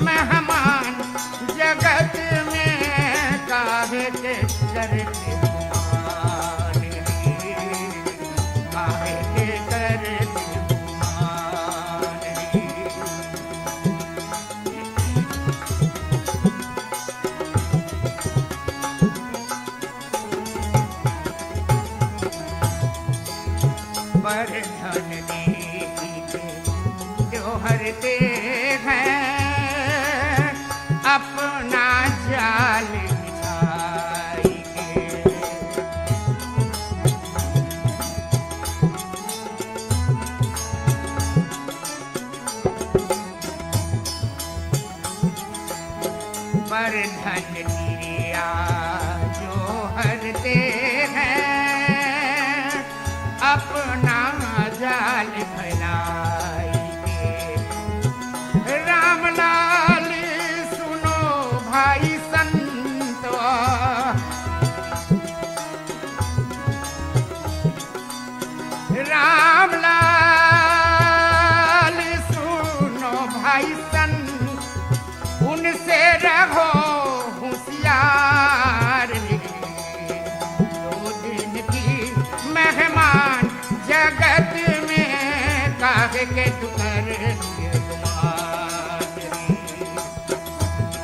मेहमान जगत में काहे के करते गुमान रे, काहे के करते गुमान रे। पर धन नीति जो हरते हैं अपना जाल बिछाई के। पर धन निर्या जो हरते हैं अपना जाल फैलाई के। राम लाल सुनो भाई संतो, राम लाल सुनो भाई संत, उनसे रहो होशियार रे। दो दिन की मेहमान जगत में काहे के तुकर गुमान रे।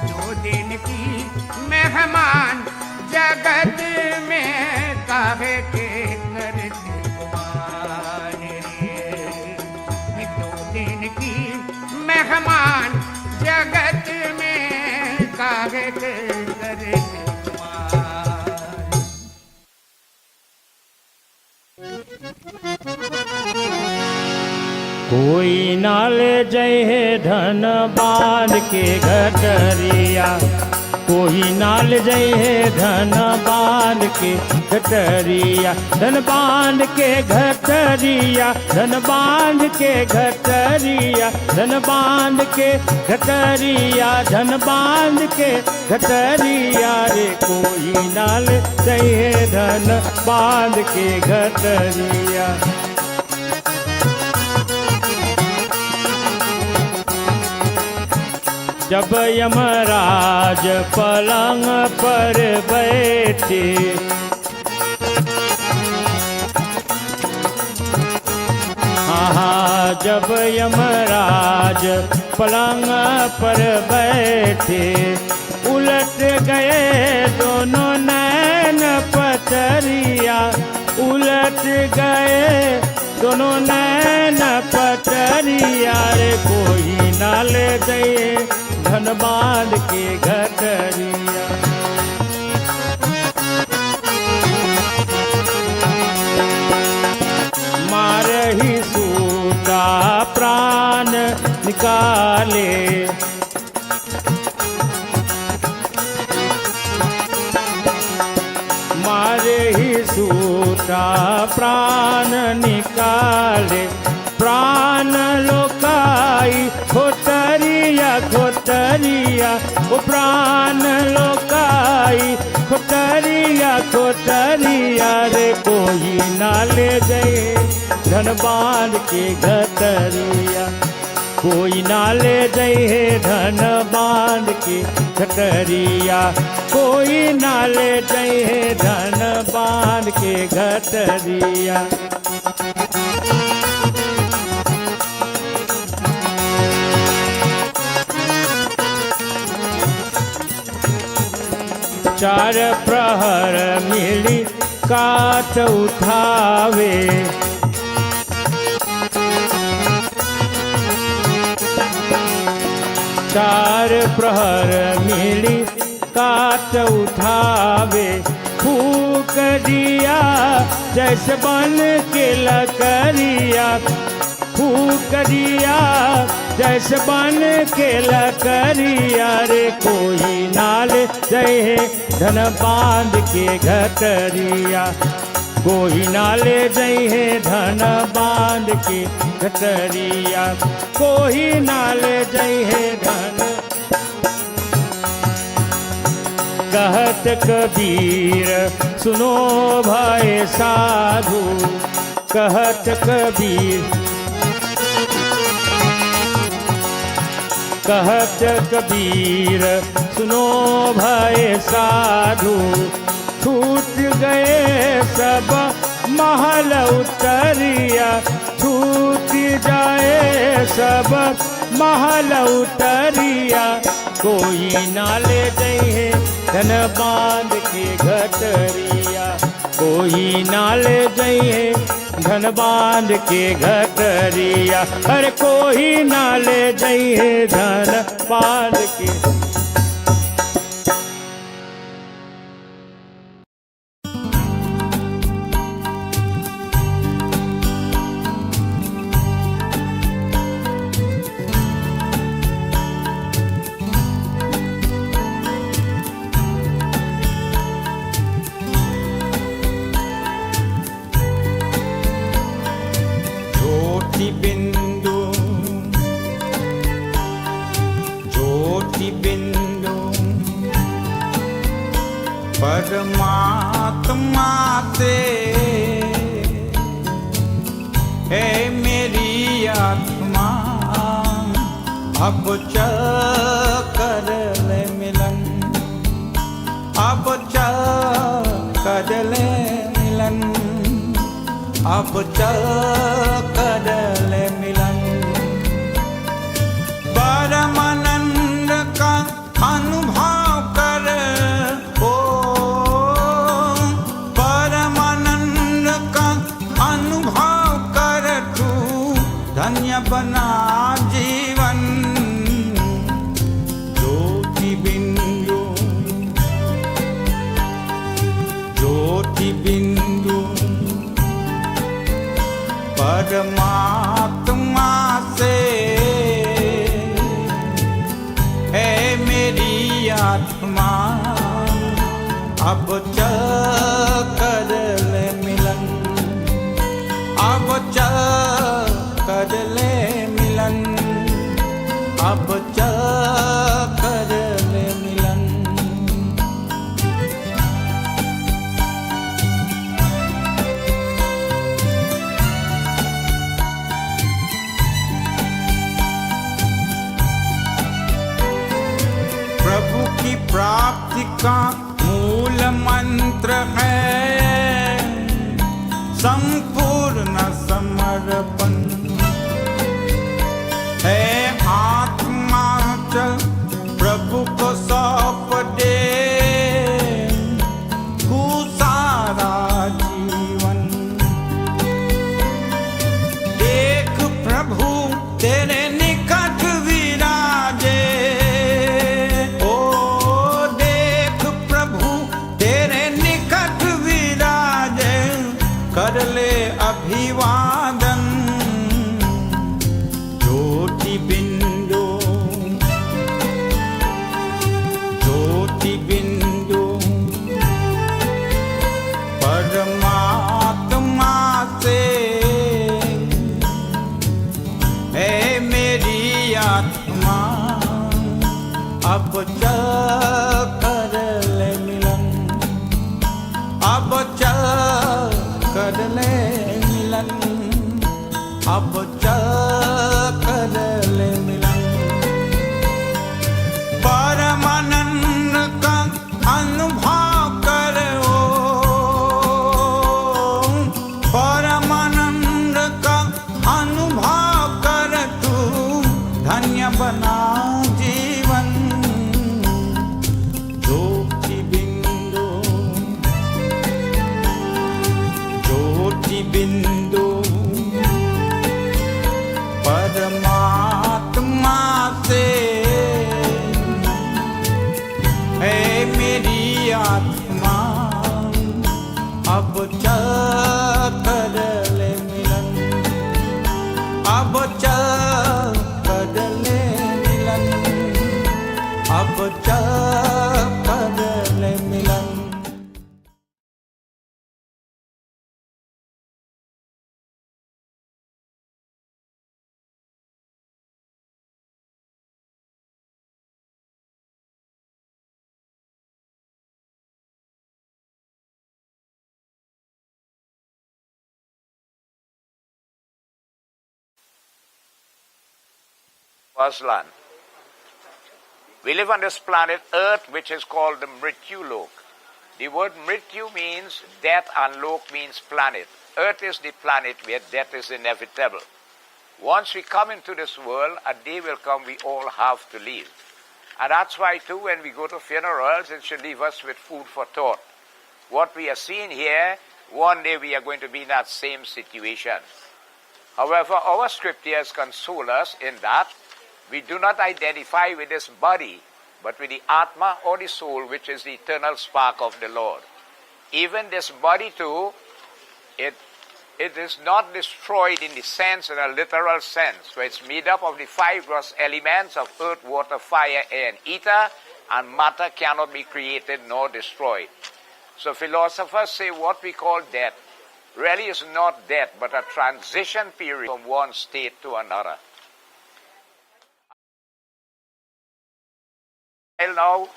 दो दिन की मेहमान जगत में काहे के करते गुमान रे। दो दिन की मेहमान जगत में काहे के करते कोई नाल जय है धन बांध के घटरिया, कोई नाल जय है धन बांध के घटरिया, धन बांध के घटरिया, धन बांध के घटरिया, धन बांध के घटरिया, धन बांध के घटरिया रे। कोई नाल जय है धन बांध के घटरिया। जब यमराज पलंग पर बैठे, हाँ जब यमराज पलंग पर बैठे, उलट गए दोनों नैन पटरिया, उलट गए दोनों नैन पटरिया रे। कोई नाल दे धन बांध के घटरिया। मारही सूता प्राण निकाले, मारही सूता प्राण निकाले, प्राण लोकाई खोटरिया खोटरिया, ओ प्राण लोकाई खोटरिया खोटरिया रे। कोई नाले गए धन बांध के घटरिया, कोई नाले जय धन बांध के घटरिया, कोई नाले जय धन बांध के घटरिया। चार प्रहर मिली काट उठावे, चार प्रहर मिली काट उठावे, फूक दिया जैसे बन के लकड़िया, फूक दिया जैसे बन के लकड़िया रे। कोई नाल जय धन बांध के घटरिया, कोई नाले जय धन बांध के घटरिया, कोई नाले जय धन। कहत कबीर सुनो भाई साधु, कहत कबीर, कहत कबीर सुनो भाई साधु, छूट गए सब महल उतरिया, छूट जाए सब महल उतरिया, कोई ना ले जाइए धन बांध के घटरिया, कोई ना ले जाइए धन बांध के घटरिया, अरे कोई ना ले जाइए धन बांध के। परमात्मा से है मेरी आत्मा, अब चल कर ले मिलन, अब चल कर ले मिलन, अब चल कर ले मिलन। परमानंद का अनुभव कर, ओ परमानंद का अनुभव कर, तू धन्य बना जीवन। ज्योति बिंदु, ज्योति बिंदु परमात्मा से है मेरी आत्मा, अब चल कर ले मिलन, अब चल कर ले मिलन, अब चल कर ले मिलन। प्रभु की प्राप्ति का मूल मंत्र है संपूर्ण समर्पण, है आत्मा चल प्रभु को सौंप दे तू सारा जीवन। देख प्रभु तेरे निकट विराजे, ओ देख प्रभु तेरे निकट विराजे, कर ले अभिवादन। ज्योति बिंदु, ज्योति बिंदु परमात्मा से है मेरी आत्मा, अब चल कर ले मिलन, अब चल कर ले मिलन, अब चल कर ले मिलन। परमानंद का अनुभव करो, परमानंद का अनुभव कर, तू धन्य बना जीवन। ज्योति बिंदु, ज्योति बिंदु परमात्मा से है मेरी आत्मा, अब चल कर ले मिलन, अब चल कर ले मिलन, अब चल कर ले मिलन। Bosland. We live on this planet Earth, which is called the Mrityu Lok. The word Mrityu means death and Lok means planet. Earth is the planet where death is inevitable. Once we come into this world, a day will come we all have to leave. And that's why too, when we go to funerals, it should leave us with food for thought. What we are seeing here, one day we are going to be in that same situation. However, our scriptures console us in that we do not identify with this body, but with the Atma or the soul, which is the eternal spark of the Lord. Even this body too, it is not destroyed in the sense, in a literal sense. So it's made up of the 5 gross elements of earth, water, fire, air, and ether, and matter cannot be created nor destroyed. So philosophers say what we call death really is not death, but a transition period from one state to another. Well, now,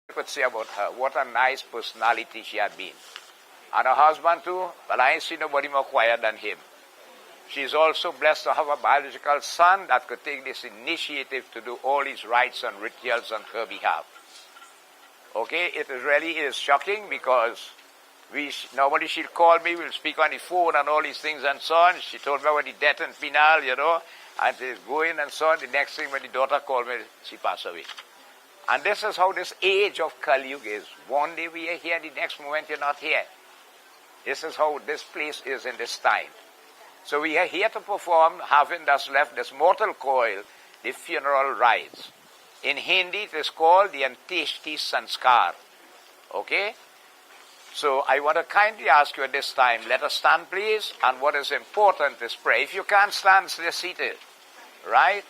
I could say about her, what a nice personality she had been. And her husband too, well, I ain't seen nobody more quiet than him. She's also blessed to have a biological son that could take this initiative to do all these rites and rituals on her behalf. Okay, it is shocking because normally she'll call me, we'll speak on the phone and all these things and so on. She told me about the death and finale, and it's going and so on. The next thing when the daughter called me, she passed away. And this is how this age of Kali Yuga is. One day we are here, the next moment you're not here. This is how this place is in this time. So we are here to perform, having thus left this mortal coil, the funeral rites. In Hindi it is called the Antyeshti Sanskar. Okay? So I want to kindly ask you at this time, let us stand please, and what is important is pray. If you can't stand, stay seated. Right?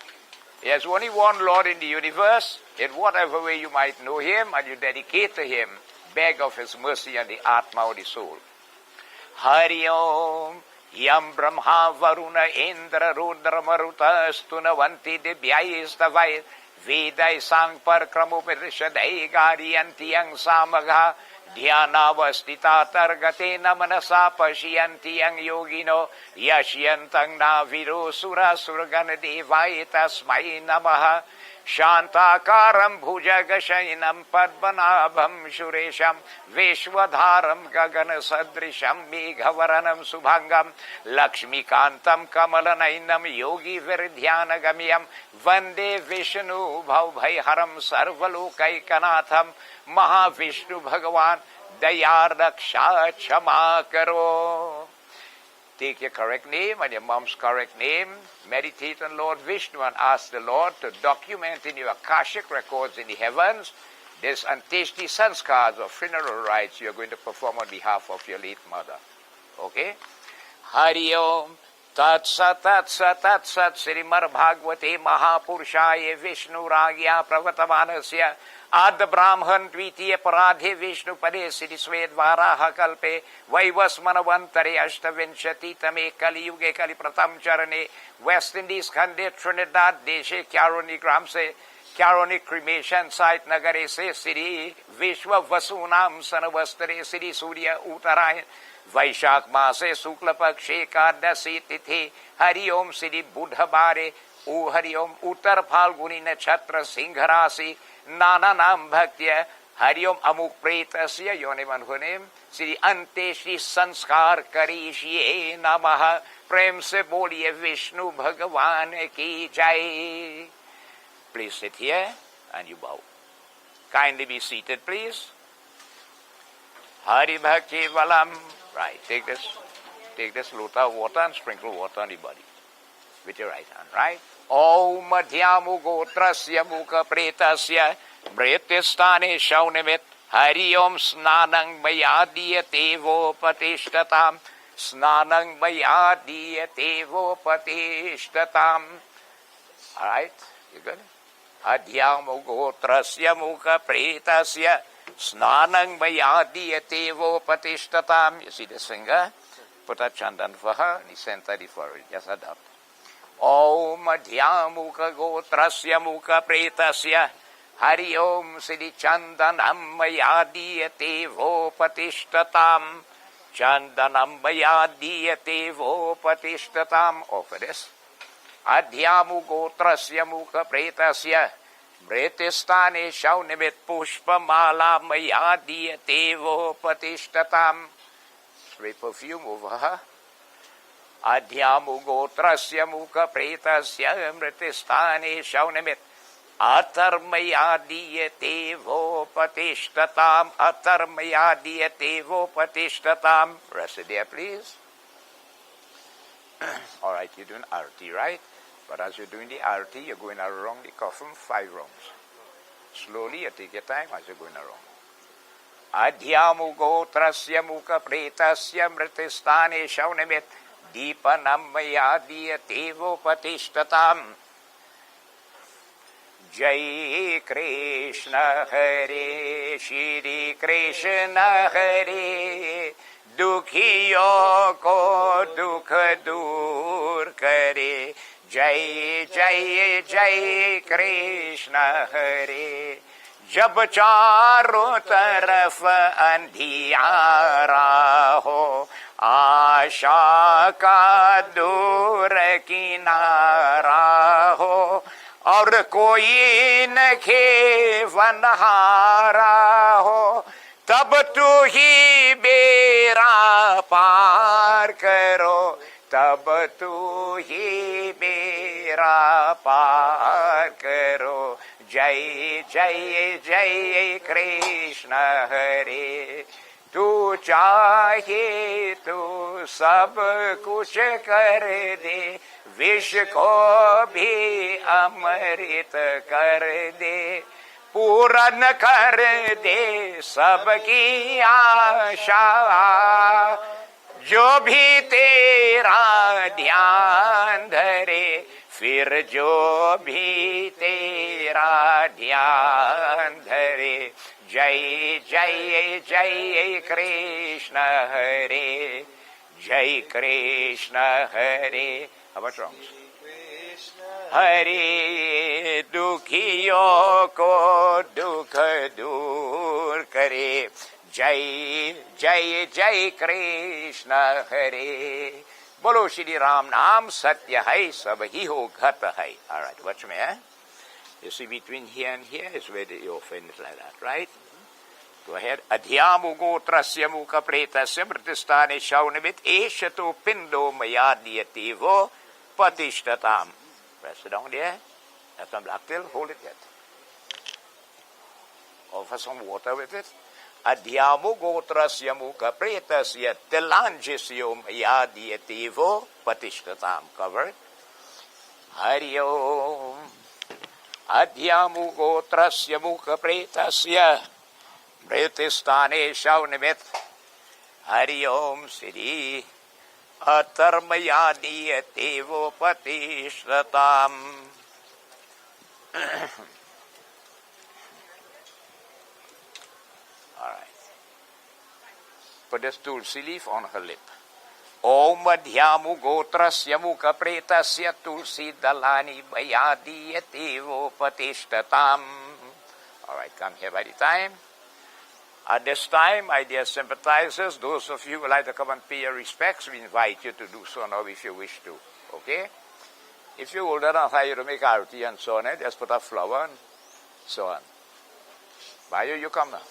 There's only one Lord in the universe. In whatever way you might know Him and you dedicate to Him, beg of His mercy and the Atma or the soul. Hari Om Yam Brahma Varuna Indra Rudra Maruta Stunavanti Dibhyaistavai Vedai Sang Parkramuparishadai Gariyanti Yang Samagha Dhyanavastita Targatena Manasa Pashiyanti Yang Yogino Yashyantang Naviro Sura Surgana Devai Tasmai Namaha Shantakaram Bhujagashainam Padmanabham Shuresham Veshwadharam Gagana Sadrisham Meghavaranam Subhangam Lakshmikantam Kamalanainam Yogi Viridhyanagamyam Vande Vishnu Bhaubhaiharam Sarvalokaikanaatham Mahavishnu Bhagavan Dayardaksha Chama Karo. Take your correct name and your mom's correct name, meditate on Lord Vishnu and ask the Lord to document in your Akashic records in the heavens this Antyeshti Sanskars or funeral rites you are going to perform on behalf of your late mother. Okay? Hari Om Tat Sat Tat Sat Tat Sat Srimad Bhagavate Mahapurushaye Vishnu Ragya Pravatamanasya Ad Brahman Dvitiya Paradhe Vishnu Pade Siddhi Svedvaraha Kalpe Vaivasmanavantare Ashtavinshati Tame Kali Yuge Kali Pratam Charane West Indies Khande Trinidad Deshe Caroni Gramse Caroni Cremation Site Nagare Se Siddhi Vishwa Vasunam Sanavastare Siddhi Surya Uttarayan Vaishak Mase Sukla Pakshe Kadasi Tithi Hari Om Siddhi Buddha Bare O Hari Om Uttar Phalguni Nachatra Singharasi Nana Nam Bhaktya Hari Om Amuk Pretasya Your name and her name Sri Antyeshti Sanskar Karishye Namaha Prem Se Boliye Vishnu Bhagavan Ki Jai. Please sit here and you bow. Kindly be seated please. Hari Bhakti Valam. Right, take this lota of water and sprinkle water on the body with your right hand, right? Om Madhyamu Gotrasya Mukha Pretasya Mritistane Shaunimit Hari Om Snanang Mayadiyate Vopatishtatam Snanang Mayadiyate Vopatishtatam. Alright, you good? Adhyamu Gotrasya Mukha Pretasya Snanang Mayadiyate Vopatishtatam. You see this finger? Put a chandan for her and he sent her the forehead. Just adopt. Om Madhyamukha Gotrasya Mukha Pretasya Hari Om Siddhi Chandanam Mayadiyate Vopatishtatam Chandanam maya diyate vopatishtatam. Offer this. Adhyamu gotrasya mukha pretasya mretistane shaunimit pushpamala maya diyate vopatishtatam. Spray perfume over her. Adhyamu gotrasya mukha pretasya mretistane shaunimit atarmaya diyate vopatishtatam. Atarmaya diyate vopatishtatam. Rest it there, please. All right, you're doing arti, right? But as you're doing the arti, you're going around the coffin 5 rounds. Slowly, you take your time as you're going around. Adhyamu gotrasya mukha pretasya mritistane shaunamit deepanam maya diyate vopatishtatam. Jai Krishna Hare Shri Krishna Hare दुखियों को दुख दूर करे जय जय जय कृष्ण हरे जब चारों तरफ अंधियारा हो आशा का दूर किनारा हो और कोई न खेवनहारा हो तब तू ही बेड़ा पार करो तब तू ही बेड़ा पार करो जय जय जय कृष्ण हरे तू चाहे तो सब कुछ कर दे विष को भी अमृत कर दे पूर्ण कर दे सबकी आशा जो भी तेरा ध्यान धरे फिर जो भी तेरा ध्यान धरे जय जय जय कृष्ण हरे जय कृष्ण हरे हरे दुखियों को दुख दूर करे जय जय जय कृष्ण हरे बोलो श्री राम नाम सत्य है सब ही हो घट है all right watch me you see between here and here is where you offend like that right go ahead adhyamu gotrasya mukha pretasya mritistane shaunamit eshato pindo maya diyativo patishtatam. Press it down there. That's some black pill. Hold it yet. Offer some water with it. Adhyamu gotrasya mukha pretasya telanjisyo maya diyativo patishtatam. Cover it. Hari Om. Adhyamu gotrasya mukha pretasya mritistane shaunamit. Hari Om Siddhi. Atarmaya diyate vopatishtatam. All right. Put this tulsi leaf on her lip. Om adhyamu gotrasya mukha pretasya tulsi dalani maya diyate vopatishtatam. All right, come here by the time. At this time, my dear sympathizers, those of you who would like to come and pay your respects, we invite you to do so now if you wish to. Okay? If you're older enough how you to make arti and so on, just put a flower and so on. Bayo, you come now.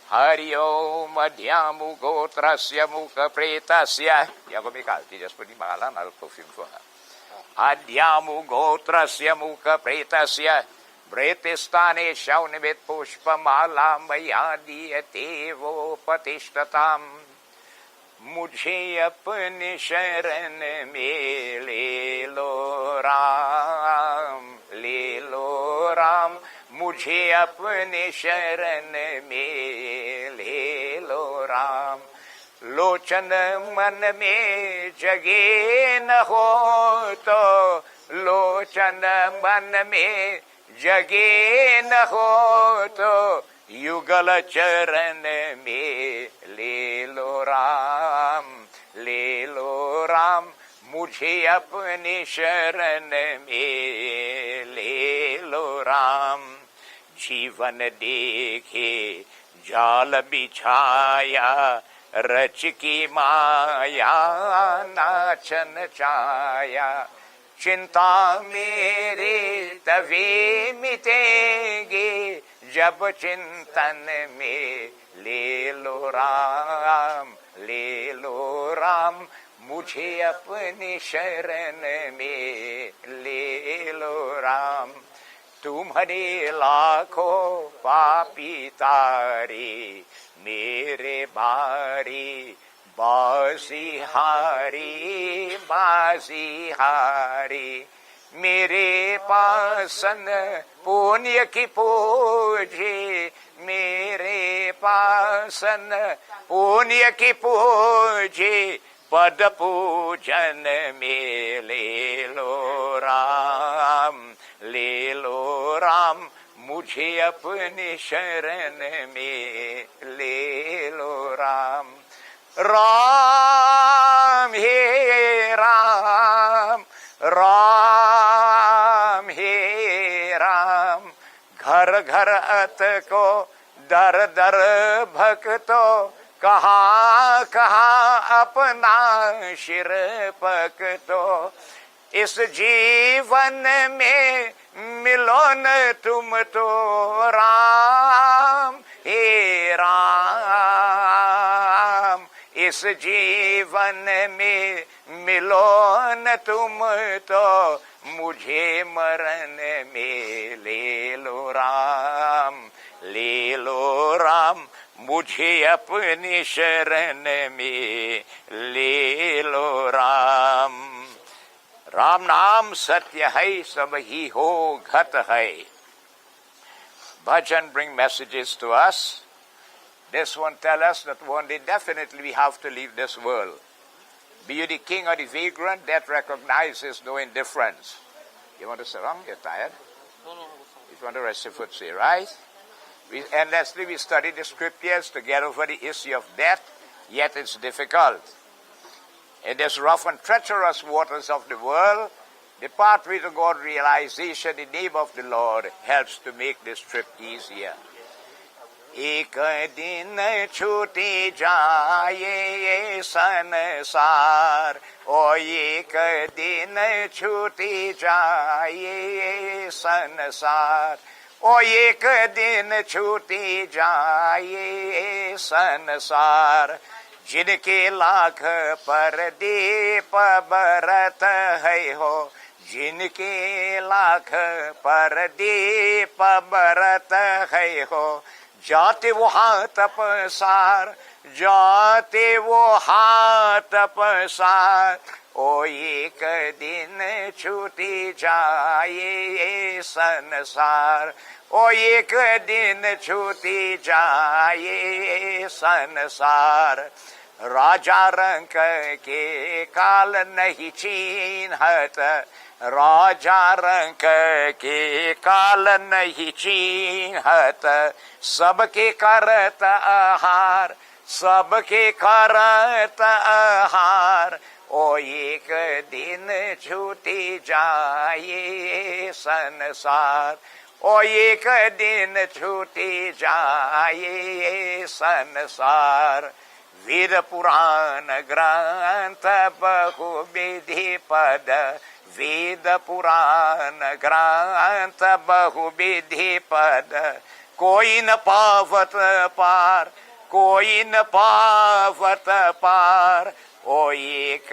Hari Om Adhyamu Gotrasya Mukha Pretasya. You have to make arti, just put the mahalan, I'll perfume for her. Adhyamu Gotrasya Mukha Pretasya. Bretistane shaunimit pushpamala maya diyate vopatishtatam. मुझे अपने शरण में ले लो राम मुझे अपने शरण में ले लो राम लोचन मन में जगे न हो तो लोचन मन में जगे न हो तो युगल चरण में ले लो राम मुझे अपने शरण में ले लो राम जीवन देखे जाल बिछाया रच की माया नाचन छाया, चिंता मेरे तभी मिटेगी जब चिंतन में ले लो राम, ले लो राम, मुझे अपनी शरण में ले लो राम। तुम्हारे लाखों पापी तारे मेरे बारी, बाजी हारी, बाजी हारी, मेरे पासन पुण्य की पूजे, मेरे पासन पुण्य की पूजे, पद पूजन में ले लो राम, ले लो राम, मुझे अपनी शरण में ले लो राम। राम हे राम, राम हे राम, घर घर अत को दर दर भक्तो, कहाँ कहाँ अपना शिर पकतो। इस जीवन में मिलो न तुम तो राम हे राम, इस जीवन में मिलो न तुम तो मुझे मरण में ले लो राम, ले लो राम, मुझे अपनी शरण में ले लो राम। राम नाम सत्य है, सब ही हो घट है। Bhajan bring messages to us. This one tell us that one day definitely we have to leave this world. Be you the king or the vagrant, that recognizes no indifference. You want to sit down? You're tired? No. If you want to rest your foot, say, right? Endlessly we study the scriptures to get over the issue of death, yet it's difficult. In this rough and treacherous waters of the world, the pathway to God realization, the name of the Lord, helps to make this trip easier. एक दिन छूटी जाए संसार, ओ एक दिन छूटी जाए संसार, ओ एक दिन छूटी जाए संसार, जिनके लाख पर दीप बरत है हो, जिनके लाख पर दीप बरत है हो, जाते वो हाथ पसार, जाते वो हाथ पसार, ओ एक दिन छूटी जाए संसार, ओ एक दिन छूटी जाए संसार। राजा रंक के काल नहीं चिन्हत, राजा रंक के काल नहीं चिन्हत, सबके करत आहार, सबके करत आहार, ओ एक दिन छूटी जाए संसार, ओ एक दिन छूटी जाए संसार। वेद पुराण ग्रंथ बहुविधि पद, वेद पुराण ग्रंथ बहुविधि पद, कोई न पावत पार, कोई न पावत पार, ओ एक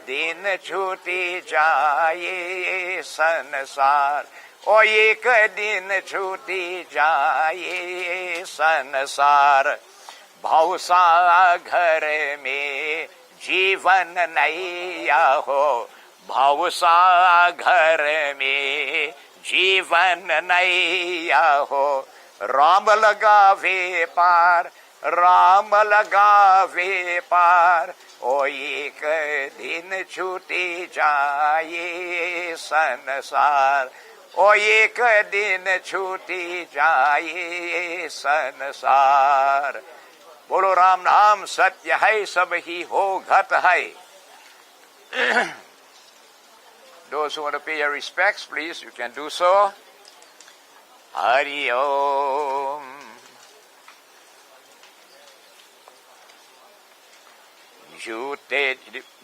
दिन छूटी जाए संसार, ओ एक दिन छूटी जाए संसार। भवसागर में जीवन नैया हो, भवसागर में जीवन नैया हो, राम लगावे पार, राम लगावे पार, ओ एक दिन छूटी जाए संसार, ओ एक दिन छूटी जाए संसार। बोलो राम नाम सत्य है, सब ही हो घट है। Those who want to pay your respects, please, you can do so. Hari Om. The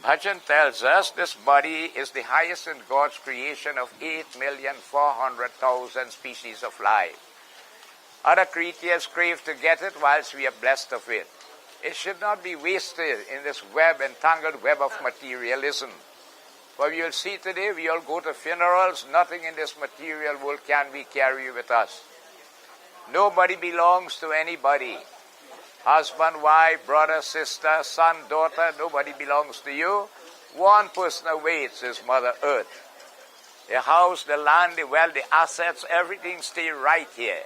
Bhajan tells us this body is the highest in God's creation of 8,400,000 species of life. Other creatures crave to get it whilst we are blessed of it. It should not be wasted in this entangled web of materialism. For we will see today, we all go to funerals, nothing in this material world can we carry with us. Nobody belongs to anybody. Husband, wife, brother, sister, son, daughter, nobody belongs to you. One person awaits his Mother Earth. The house, the land, the wealth, the assets, everything stay right here.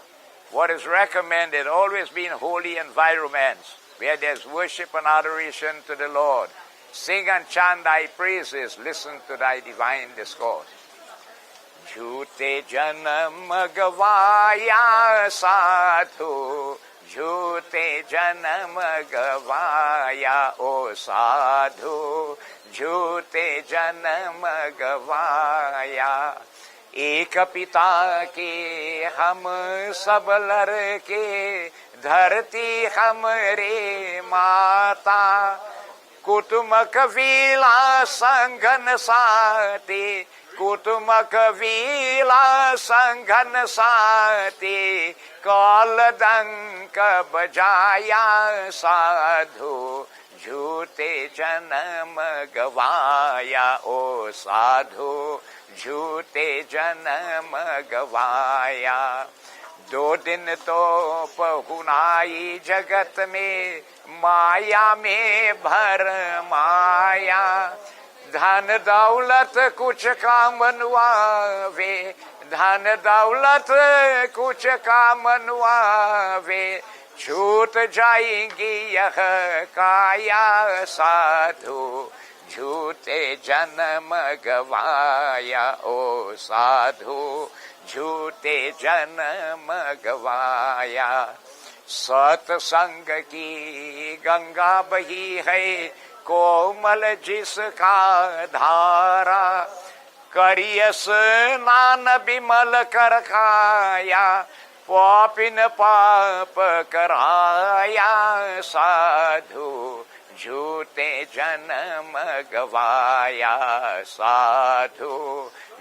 What is recommended, always be in holy environments where there's worship and adoration to the Lord. Sing and chant thy praises, listen to thy divine discourse. Jhute janam gavaya sadhu, jhute janam gavaya o sadhu, jhute janam gavaya. एक पिता के हम सब लड़के, धरती हमरे माता, कुटुम कबीला संगन साथी, कुटुम कबीला संगन साथी, काल डंक बजाया साधु, झूठे जन्म गवाया ओ साधु, झूठे जन्म गवाया। 2 दिन तो पहुनाई जगत में, माया में भर माया, धन दौलत कुछ काम नुआवे, धन दौलत कुछ काम नुआवे, छूट जाएंगी यह काया साधु, झूठे जन्म गवाया ओ साधु, झूठे जन्म गवाया। सत्संग की गंगा बही है कोमल जिसका धारा, करिय स्नान विमल कर खाया, पापिन पाप कराया साधु, झूठे जन्म गवाया साधु,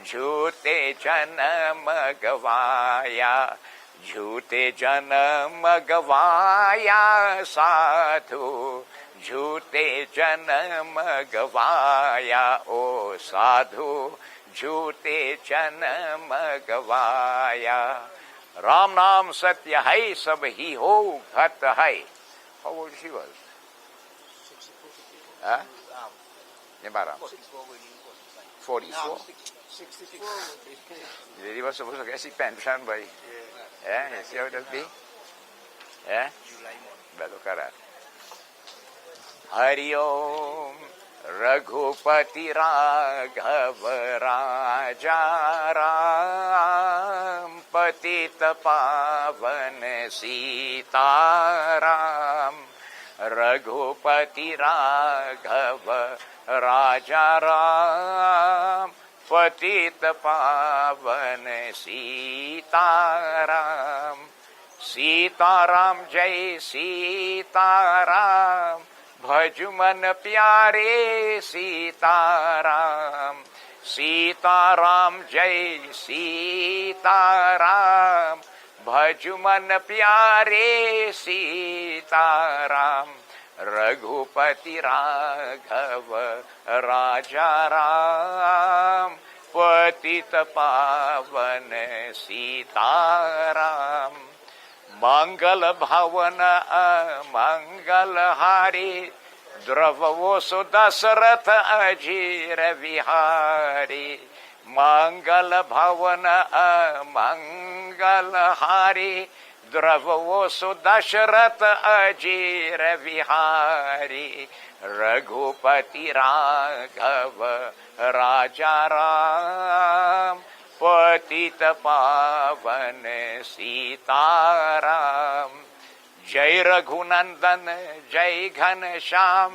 झूठे जन्म गवाया, झूठे जन्म गवाया साधु, झूठे जन्म गवाया ओ साधु, झूठे जन्म गवाया। राम नाम सत्य है, सब ही हो घट है। How old she was? 64. Huh? 44. 64. The lady was supposed to get his pension by. Yeah, you see how it will be? Yeah? But look at that. Hari Om Raghupati Raghav Raja Ram Patita Pavan Sitaram Raghupati Raghav Raja Ram Patita Pavan Sitaram Sitaram Jai Sitaram भजुमन प्यारे सीताराम सीताराम जय सीताराम भजुमन प्यारे सीताराम रघुपति राघव राजा राम पतित पावन सीताराम मंगल भवन मंगल हारी द्रवो सुदशरथ अजीर विहारी मंगल भवन मंगल हारी द्रवो सुदशरथ अजीर विहारी रघुपति राघव राजा राम पतित पावन सीताराम जय रघुनंदन जय घनश्याम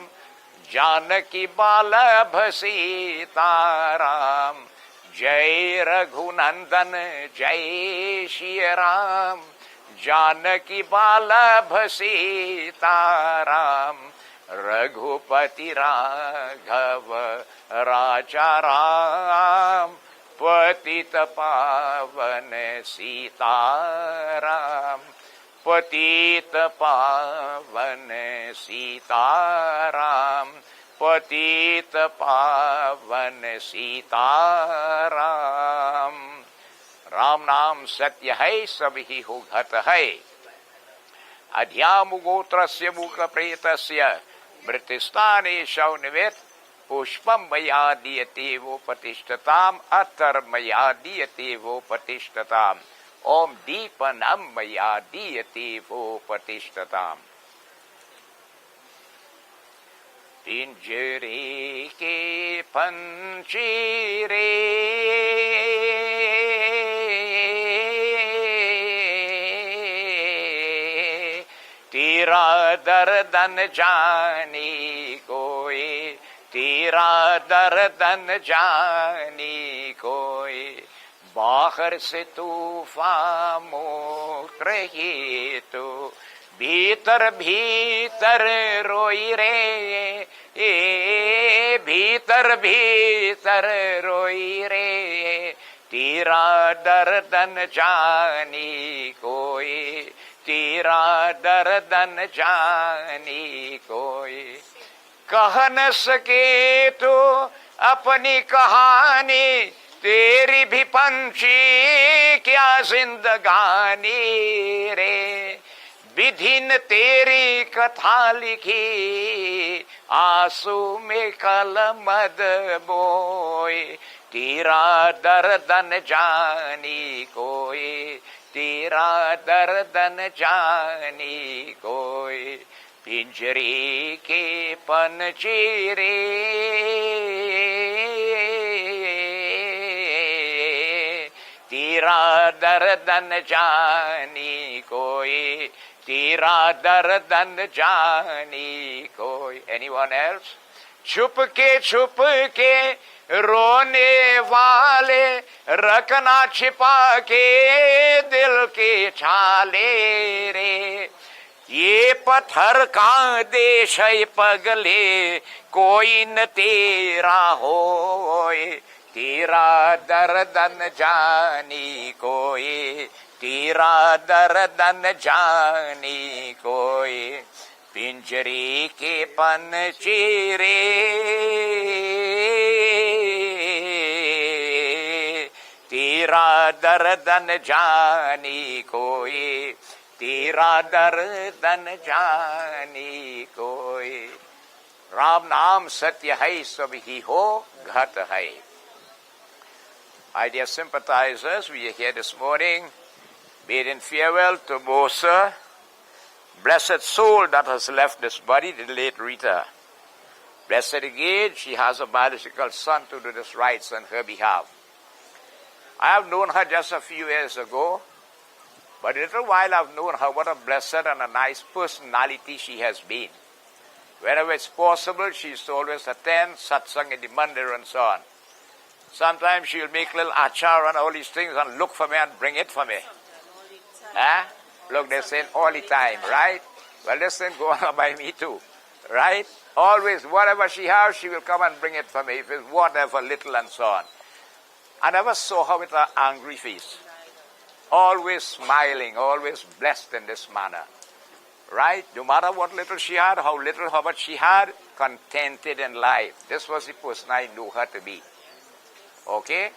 जानकी बालभ सीताराम जय रघुनंदन जय श्री राम जानकी बालभ सीताराम रघुपति राघव राजा राम, पतित पावन सीताराम, पतित पावन सीताराम, पतित पावन सीताराम। राम नाम सत्य है, सब ही हो घट है। अध्यामुगोत्रस्य मूक प्रेतस्य मृत्युस्थाने शौनवेत, पुष्पम मया दीयते वो प्रतिष्ठताम, अतर मया दीयते वो प्रतिष्ठताम, ओम दीपनम मया दीयते वो प्रतिष्ठताम। पिंजरे के पंजीरे तेरा दर्दन जानी कोई, तेरा दर्दन जानी कोई, बाहर से तूफान मोट रही तो भीतर भीतर रोई रे, भीतर भीतर रोई रे, तेरा दर्दन जानी कोई, तेरा दर्दन जानी कोई। कह न सके तो अपनी कहानी, तेरी भी पंछी क्या जिंदगानी रे, विधि ने तेरी कथा लिखी, आंसू में कलमद बोए, तेरा दर्दन जानी कोई, तेरा दर्दन जानी कोई। पिंजरे के पंजीरे तेरा दर्दन जानी कोई, तेरा दर्दन जानी कोई। Anyone else? छुप के रोने वाले, रखना छिपा के दिल के छाले रे, ये पत्थर का देश है पगले, कोई न तेरा होए, तेरा दर्दन जानी कोई, तेरा दर्दन जानी कोई। पिंजरे के पंजीरे तेरा दर्दन जानी कोई, तेरा दर्दन जानी कोई। राम नाम सत्य है, सब ही हो घट है। My dear sympathizers, we are here this morning bidding farewell to Mosa, blessed soul that has left this body, the late Rita. Blessed again, she has a biological son to do this rites on her behalf. I have known her just a few years ago, but a little while I've known her, what a blessed and a nice personality she has been. Wherever it's possible, she used to always attend satsang in the mandir and so on. Sometimes she'll make little achar and all these things and look for me and bring it for me. Huh? Look, they're saying all the time, right? Well, this thing go on by me too, right? Always, whatever she has, she will come and bring it for me, if it's whatever, little and so on. I never saw her with an angry face. Always smiling, always blessed in this manner. Right? No matter what little she had, how little, how much she had, contented in life. This was the person I knew her to be. Okay?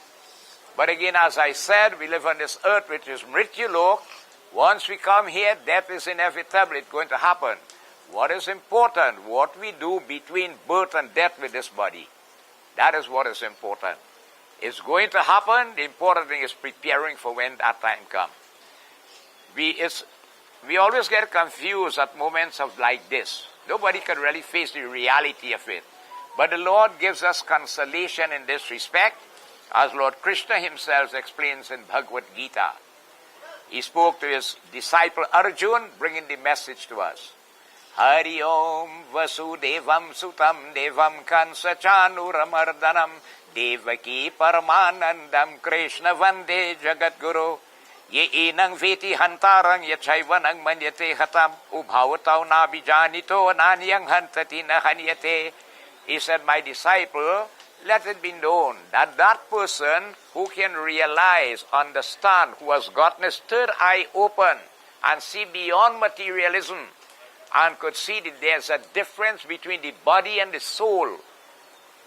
But again, as I said, we live on this earth which is Mrityulok. Once we come here, death is inevitable. It's going to happen. What is important? What we do between birth and death with this body. That is what is important. It's going to happen. The important thing is preparing for when that time comes. We always get confused at moments of like this. Nobody can really face the reality of it. But the Lord gives us consolation in this respect, as Lord Krishna himself explains in Bhagavad Gita. He spoke to his disciple Arjun, bringing the message to us. Hari Om Vasudevam Sutam Devam Kansa Chanuramardanam Devaki Paramanandam Krishna Vande Jagat Guru. Ye inang veti hantarang yachaivanang manyate hatam ubhawataw nabijanito naniyang hantati na hanyate. He said, my disciple, let it be known that that person who can realize, understand, who has gotten his third eye open and see beyond materialism and could see that there's a difference between the body and the soul,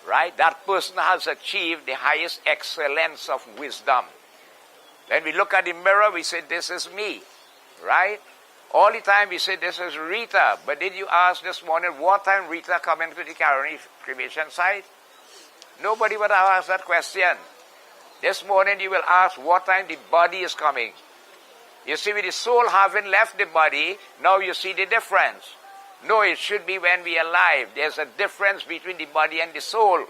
right? That person has achieved the highest excellence of wisdom. When we look at the mirror, we say, this is me, right? All the time we say, this is Rita. But did you ask this morning, what time Rita come into the Caroni cremation site? Nobody would have asked that question. This morning you will ask what time the body is coming. You see, with the soul having left the body, now you see the difference. No, it should be when we are alive. There's a difference between the body and the soul.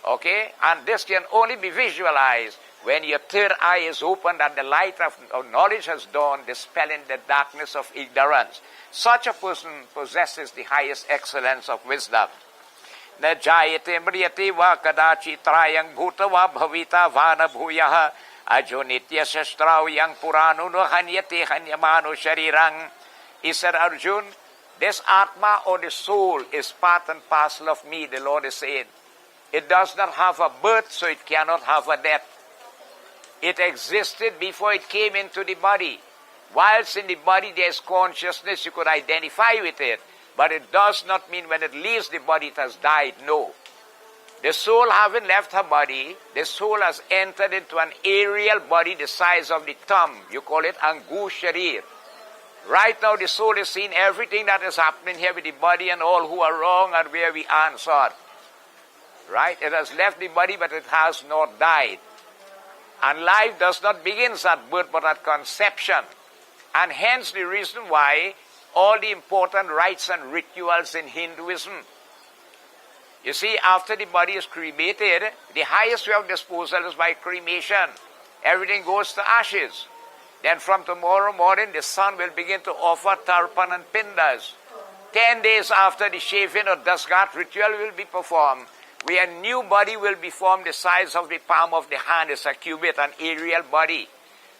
Okay? And this can only be visualized when your third eye is opened and the light of knowledge has dawned, dispelling the darkness of ignorance. Such a person possesses the highest excellence of wisdom. Na jayate mriyate va kadachi trayang bhutava bhavita vana bhuyaha ajo nitya shastrao yang puranu no hanyate hanyamano sharirang. He said, Arjun, this Atma or the soul is part and parcel of me, the Lord is saying. It does not have a birth, so it cannot have a death. It existed before it came into the body. Whilst in the body there is consciousness, you could identify with it. But it does not mean when it leaves the body it has died. No. The soul having left her body, the soul has entered into an aerial body the size of the thumb. You call it Angu Sharir. Right now the soul is seeing everything that is happening here with the body and all who are wrong and where we answered. Right? It has left the body but it has not died. And life does not begin at birth but at conception. And hence the reason why all the important rites and rituals in Hinduism. You see, after the body is cremated, the highest way of disposal is by cremation. Everything goes to ashes. Then from tomorrow morning, the sun will begin to offer tarpan and pindas. 10 days after the shaving or dasgat ritual will be performed, where a new body will be formed the size of the palm of the hand. It's a cubit, an aerial body.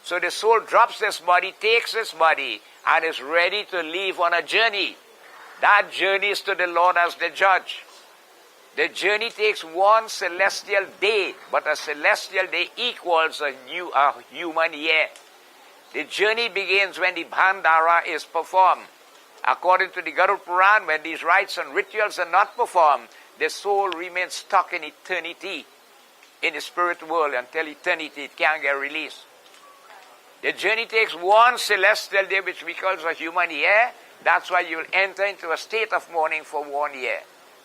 So the soul drops this body, takes this body, and is ready to leave on a journey. That journey is to the Lord as the judge. The journey takes one celestial day, but a celestial day equals a human year. The journey begins when the Bhandara is performed. According to the Garuda Puran, when these rites and rituals are not performed, the soul remains stuck in eternity, in the spirit world until eternity. It can't get released. The journey takes one celestial day, which we call a human year. That's why you will enter into a state of mourning for 1 year.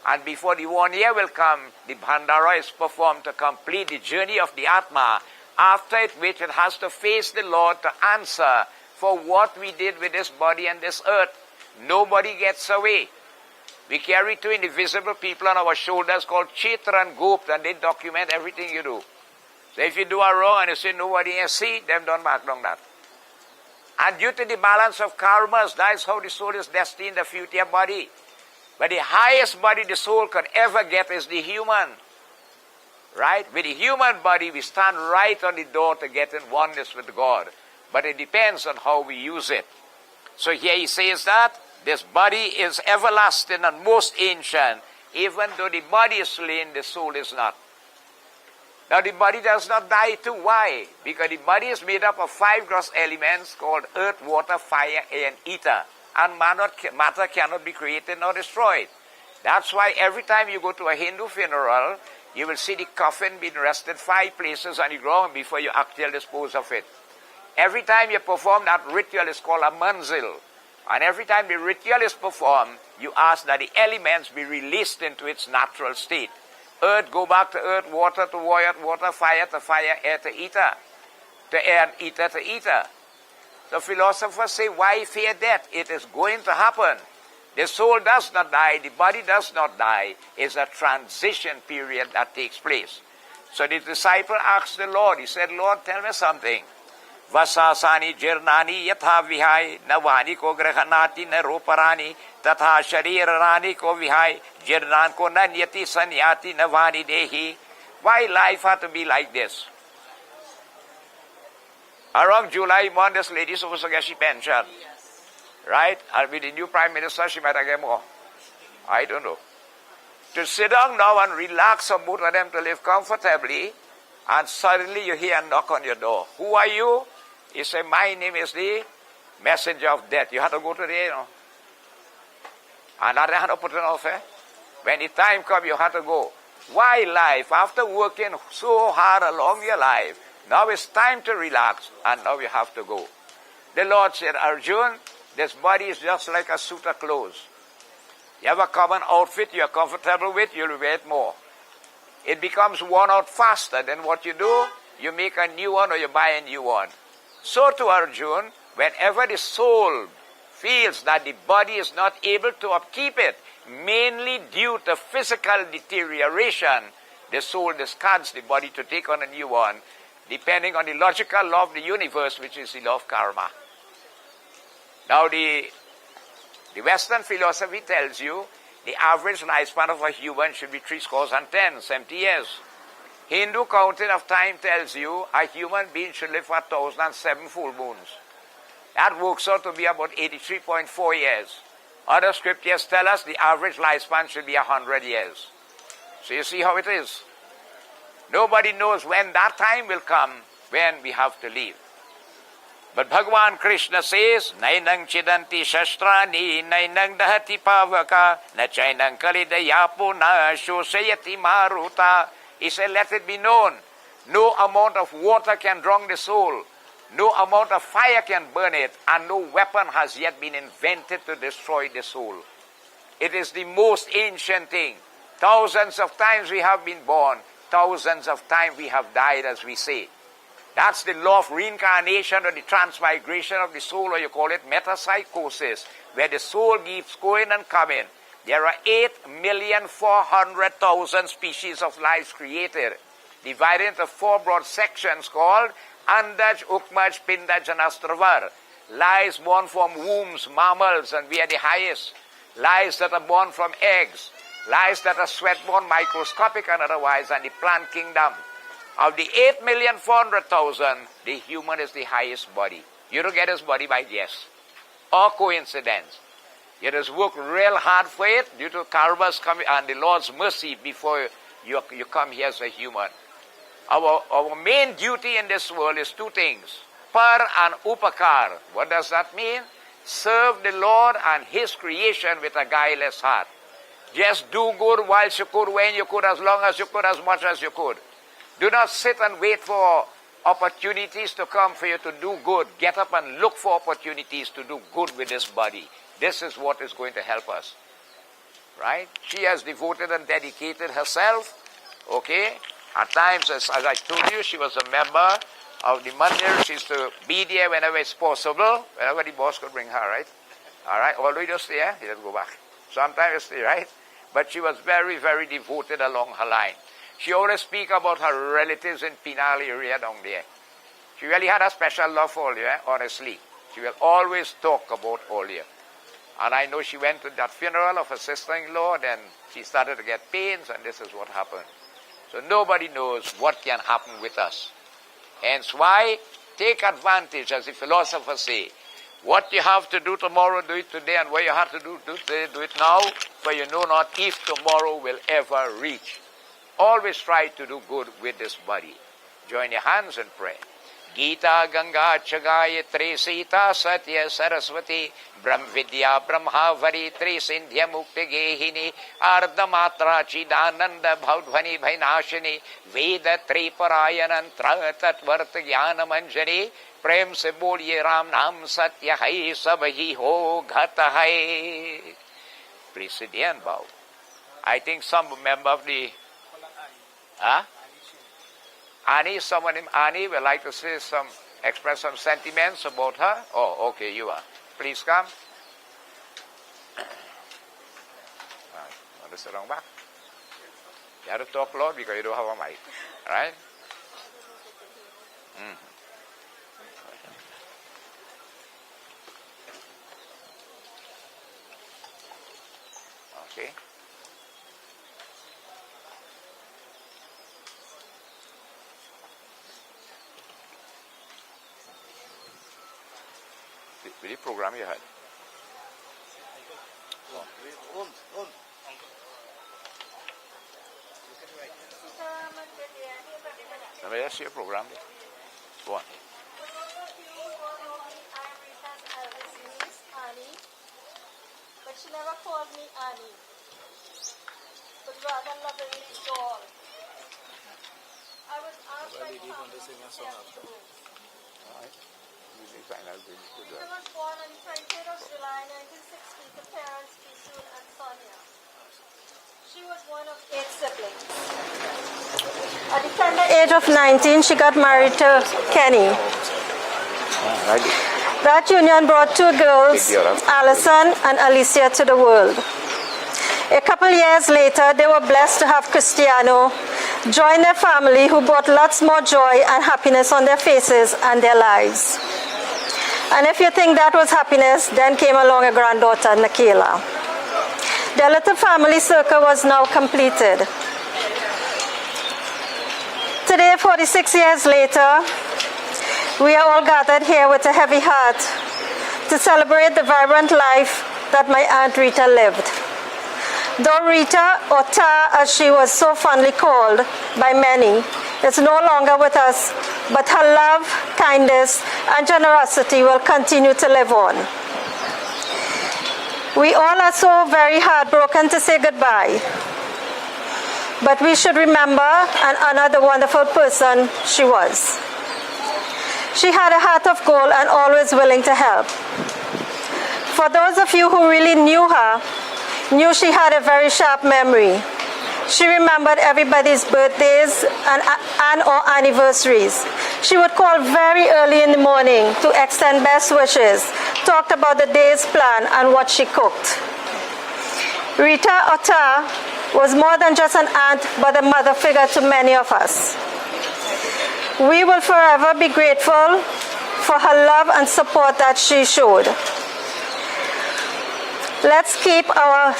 And before the 1 year will come, the Bhandara is performed to complete the journey of the Atma, after which it has to face the Lord to answer for what we did with this body and this earth. Nobody gets away. We carry two invisible people on our shoulders called Chitra and Gupt, and they document everything you do. So if you do a wrong and you say nobody can see, then don't mark down that. And due to the balance of karmas, that is how the soul is destined in the future body. But the highest body the soul could ever get is the human. Right? With the human body, we stand right on the door to get in oneness with God. But it depends on how we use it. So here he says that this body is everlasting and most ancient. Even though the body is slain, the soul is not. Now the body does not die too. Why? Because the body is made up of 5 gross elements called earth, water, fire, air, and ether. And matter cannot be created nor destroyed. That's why every time you go to a Hindu funeral, you will see the coffin being rested 5 places on the ground before you actually dispose of it. Every time you perform that ritual is called a manzil. And every time the ritual is performed, you ask that the elements be released into its natural state. Earth go back to earth, water to water, fire to fire, air to ether, and ether to ether. The philosophers say, why fear death? It is going to happen. The soul does not die, the body does not die. It's a transition period that takes place. So the disciple asked the Lord, he said, Lord, tell me something. Vasasani jirnani yatha vihai navani ko grahanati naroparani tatha sharirani ko vihai jirnan ko nanyati sanyati navani dehi. Why life had to be like this? Around July month, this lady supposed to get she pension. Right? And with the new prime minister, she might get more. I don't know. To sit down now and relax on both of them to live comfortably, and suddenly you hear a knock on your door. Who are you? He said, my name is the messenger of death. You have to go today, you know. And that had to put it off, eh? When the time comes, you have to go. Why life? After working so hard along your life, now it's time to relax, and now you have to go. The Lord said, Arjun, this body is just like a suit of clothes. You have a common outfit you're comfortable with, you'll wear it more. It becomes worn out faster. Then what you do, you make a new one or you buy a new one. So to Arjun, whenever the soul feels that the body is not able to upkeep it, mainly due to physical deterioration, the soul discards the body to take on a new one, depending on the logical law of the universe, which is the law of karma. Now the Western philosophy tells you the average lifespan of a human should be 70 years. Hindu counting of time tells you a human being should live for 1,007 full moons. That works out to be about 83.4 years. Other scriptures tell us the average lifespan should be 100 years. So you see how it is. Nobody knows when that time will come when we have to leave. But Bhagavan Krishna says, Nainang chidanti shastrani, nainang dahati pavaka, na chainang kalidayapu na shosayati maruta. He said, let it be known, no amount of water can drown the soul, no amount of fire can burn it, and no weapon has yet been invented to destroy the soul. It is the most ancient thing. Thousands of times we have been born, thousands of times we have died, as we say. That's the law of reincarnation or the transmigration of the soul, or you call it metapsychosis, where the soul keeps going and coming. There are 8,400,000 species of life created, divided into 4 broad sections called Andaj, Ukmaj, Pindaj, and Astravar. Lives born from wombs, mammals, and we are the highest. Lives that are born from eggs. Lives that are sweat-born, microscopic and otherwise, and the plant kingdom. Of the 8,400,000, the human is the highest body. You don't get his body by guess or coincidence. You just work real hard for it due to karma's coming and the Lord's mercy before you come here as a human. Our main duty in this world is 2 things. Par and upakar. What does that mean? Serve the Lord and His creation with a guileless heart. Just do good while you could, when you could, as long as you could, as much as you could. Do not sit and wait for opportunities to come for you to do good. Get up and look for opportunities to do good with this body. This is what is going to help us. Right? She has devoted and dedicated herself. Okay? At times, as I told you, she was a member of the mandir. She used to be there whenever it's possible. Whenever the boss could bring her, right? All right? Although he doesn't stay, he doesn't go back. Sometimes he stay, right? But she was very, very devoted along her line. She always speak about her relatives in Penal area down there. She really had a special love for all you, honestly. She will always talk about all you. And I know she went to that funeral of her sister-in-law, then she started to get pains, and this is what happened. So nobody knows what can happen with us. Hence why, take advantage, as the philosophers say. What you have to do tomorrow, do it today, and what you have to do today, do it now, for you know not if tomorrow will ever reach. Always try to do good with this body. Join your hands and pray. Gita Ganga Chagayatri Sita Satya Saraswati Brahmvidya Brahmavari Tri Sindhya Mukti Gehini Ardhamatra Chidananda Bhaudhvani Bhainashini Veda Triparayanantra Tatvarta Jnana Manjari Prem se boliye Ram Nam Satya Hai Sabhi Ho Ghata Hai. Please sit here and bow. I think some member of the Annie, someone named Annie would like to say express some sentiments about her. Oh, okay, you are. Please come. Want to sit on back? You have to talk loud because you don't have a mic, right? Okay. With the program you had. Let me just see your program. Go on. But she never called me Annie, but rather lovingly doll. I was asked by family to sing a song afterwards. All right. Rita was born on the 28th of July 1960 to parents Bisun and Sonia. She was one of 8 siblings. At the tender age of 19, she got married to Kenny. That union brought 2 girls, Allison and Alicia, to the world. A couple years later, they were blessed to have Cristiano join their family, who brought lots more joy and happiness on their faces and their lives. And if you think that was happiness, then came along a granddaughter, Nikela. Their little family circle was now completed. Today, 46 years later, we are all gathered here with a heavy heart to celebrate the vibrant life that my Aunt Rita lived. Though Rita, or Ta as she was so fondly called by many, is no longer with us, but her love, kindness, and generosity will continue to live on. We all are so very heartbroken to say goodbye, but we should remember and honor the wonderful person she was. She had a heart of gold and always willing to help. For those of you who really knew her, knew she had a very sharp memory. She remembered everybody's birthdays and or anniversaries. She would call very early in the morning to extend best wishes, talked about the day's plan and what she cooked. Rita Ota was more than just an aunt, but a mother figure to many of us. We will forever be grateful for her love and support that she showed. Let's keep her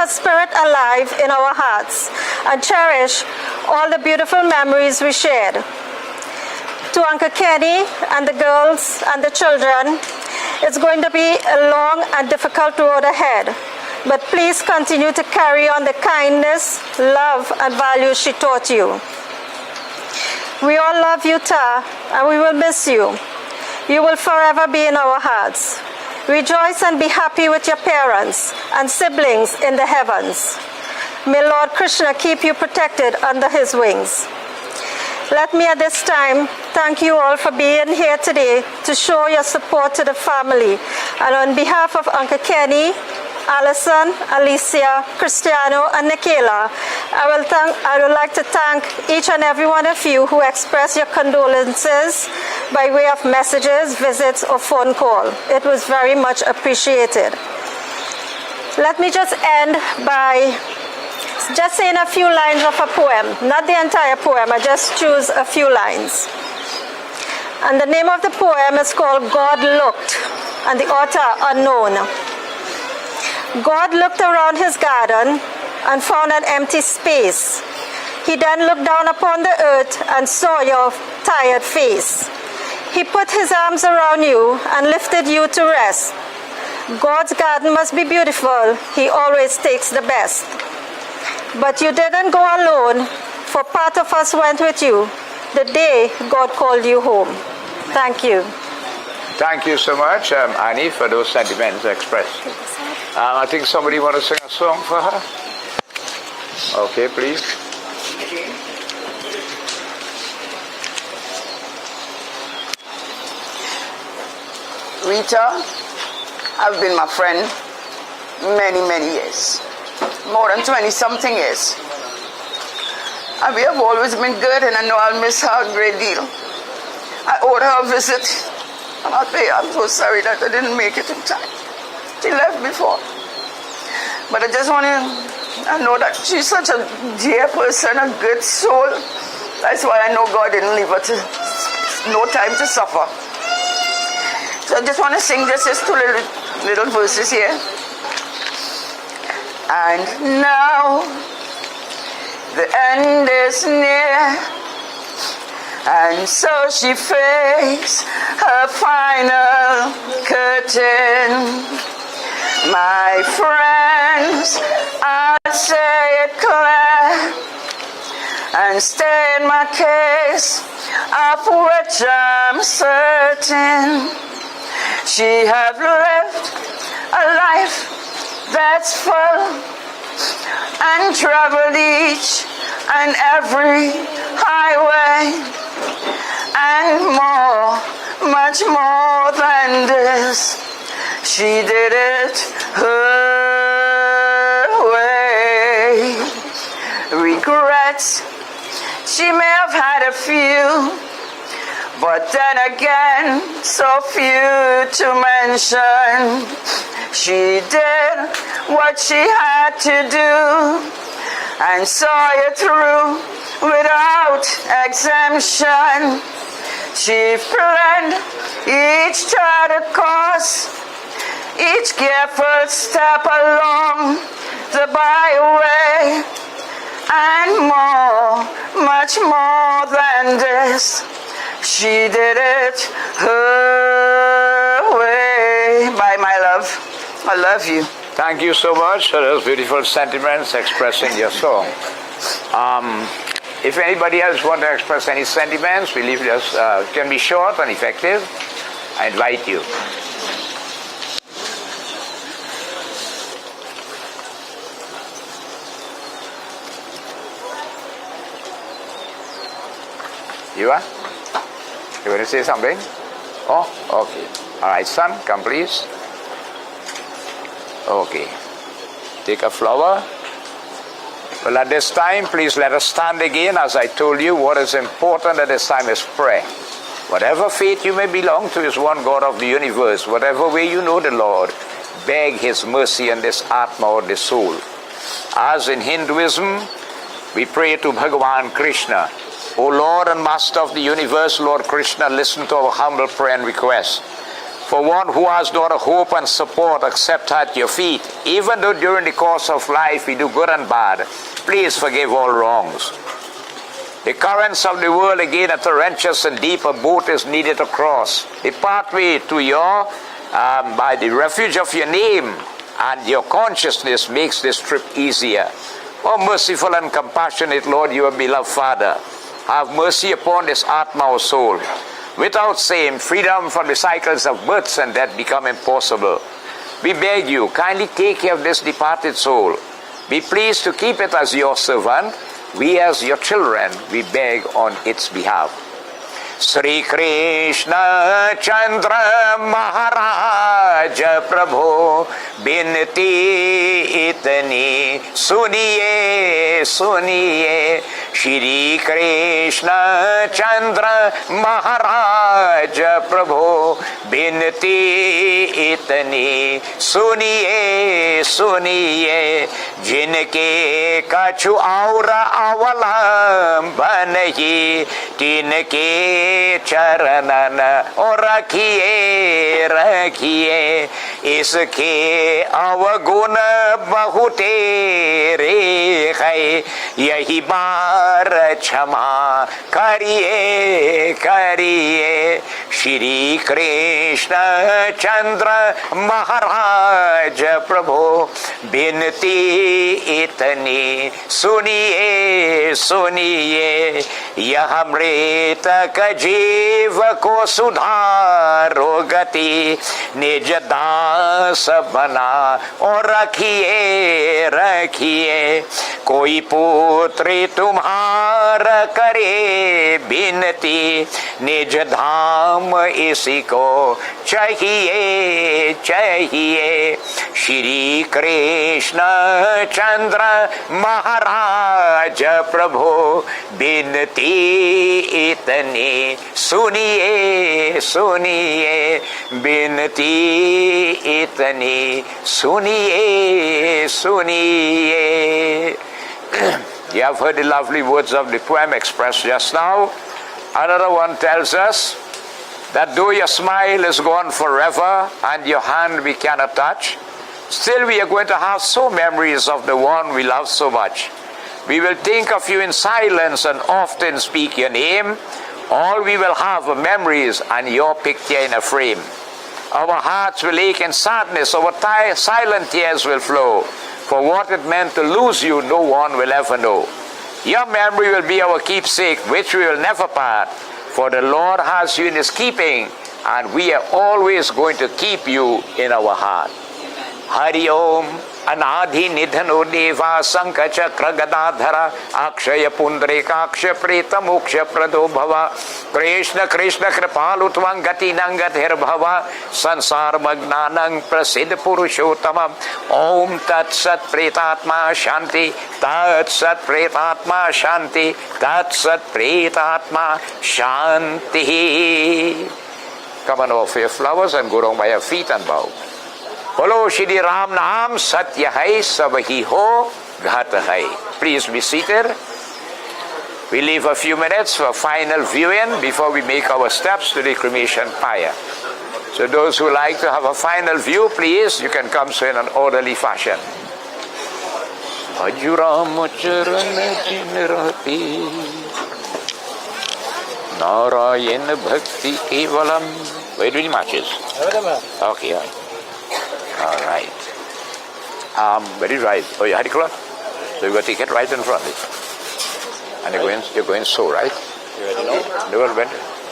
spirit alive in our hearts and cherish all the beautiful memories we shared. To Uncle Kenny and the girls and the children, it's going to be a long and difficult road ahead. But please continue to carry on the kindness, love, and values she taught you. We all love you, Ta, and we will miss you. You will forever be in our hearts. Rejoice and be happy with your parents and siblings in the heavens. May Lord Krishna keep you protected under his wings. Let me at this time thank you all for being here today to show your support to the family. And on behalf of Uncle Kenny, Allison, Alicia, Cristiano, and Nikela, I would like to thank each and every one of you who expressed your condolences by way of messages, visits, or phone call. It was very much appreciated. Let me just end by just saying a few lines of a poem, not the entire poem, I just choose a few lines. And the name of the poem is called God Looked, and the author unknown. God looked around his garden and found an empty space. He then looked down upon the earth and saw your tired face. He put his arms around you and lifted you to rest. God's garden must be beautiful. He always takes the best. But you didn't go alone, for part of us went with you the day God called you home. Thank you. Thank you so much, Annie, for those sentiments expressed. I think somebody want to sing a song for her. Okay, please. Rita, I've been my friend many, many years. More than 20-something years. And we have always been good, and I know I'll miss her a great deal. I owed her a visit, and I'm so sorry that I didn't make it in time. She left before. But I just want to know that she's such a dear person, a good soul. That's why I know God didn't leave her to no time to suffer. So I just want to sing just two little verses here. And now the end is near. And so she faced her final curtain. My friends, I'll say it clear and state my case, of which I'm certain. She have lived a life that's full and traveled each and every highway, and more, much more than this. She did it her way. Regrets, she may have had a few, but then again, so few to mention. She did what she had to do and saw it through without exemption. She planned each charted course, each careful step along the byway, and more, much more than this. She did it her way. Bye, my love. I love you. Thank you so much for those beautiful sentiments expressing your song. If anybody else wants to express any sentiments, we leave this, can be short and effective. I invite you. You are? You want to say something? Oh, okay. All right, son, come please. Okay. Take a flower. Well, at this time, please let us stand again. As I told you, what is important at this time is prayer. Whatever faith you may belong to is one God of the universe. Whatever way you know the Lord, beg His mercy on this Atma or this soul. As in Hinduism, we pray to Bhagavan Krishna. O Lord and Master of the universe, Lord Krishna, listen to our humble prayer and request. For one who has not a hope and support except at your feet, even though during the course of life we do good and bad, please forgive all wrongs. The currents of the world again a torrentious and deeper boat is needed to cross. The pathway to your, by the refuge of your name and your consciousness makes this trip easier. O merciful and compassionate Lord, your beloved Father, have mercy upon this Atma or soul. Without shame, freedom from the cycles of births and death become impossible. We beg you, kindly take care of this departed soul. Be pleased to keep it as your servant. We as your children, we beg on its behalf. Sri Krishna Chandra Maharaj Prabhu Binti Itani Suniye Suniye Shri Krishna Chandra Maharaj Prabhu Binti Itani Suniye Suniye Jinke Kachu Aura Avalam Banahi Tinke चरणन और रखिए रखिए इसके अवगुण बहुतेरे है यही बार क्षमा करिए करिए श्री कृष्ण चंद्र महाराज प्रभु बिनती इतनी सुनिए सुनिए यह मृतक जीव को सुधारो गति निज दास बना और रखिए रखिए कोई पुत्री तुम्हारा करे बिनती निज धाम इसी को चाहिए चाहिए श्री कृष्ण चंद्र महाराज प्रभु बिनती इतनी सुनिए सुनिए बिनती इतनी सुनिए सुनिए. You have heard the lovely words of the poem expressed just now. Another one tells us that though your smile is gone forever and your hand we cannot touch, still we are going to have so memories of the one we love so much. We will think of you in silence and often speak your name. All we will have are memories and your picture in a frame. Our hearts will ache in sadness, our silent tears will flow. For what it meant to lose you, no one will ever know. Your memory will be our keepsake, which we will never part. For the Lord has you in his keeping, and we are always going to keep you in our heart. Hari Om Anadhi Nidhano Deva Sankachakra Gadadhara Akshaya Pundrekaksha Preta Moksha Prado Bhava Krishna Krishna Kripalutvang Gati Nangathir Bhava Sansar Magnanang Prasid Purushottamam Om Tat Sat Pretatma Shanti Tat Sat Pretatma Shanti Tat Sat Pretatma Shanti. Come and offer your flowers and go down by your feet and bow. Bolo Shri Ram Naam Satya Hai Sabhi Ho Ghat Hai. Please be seated. We leave a few minutes for final viewing before we make our steps to the cremation pyre. So those who like to have a final view, please, you can come so in an orderly fashion. Ajuram Charan Jinrati Narayan Bhakti Kevalam. Where do you marches? Okay, all right. Where is right? Oh, you had it cloth? So you got to take it right in front of it. And you're going so, right? You ready now? No,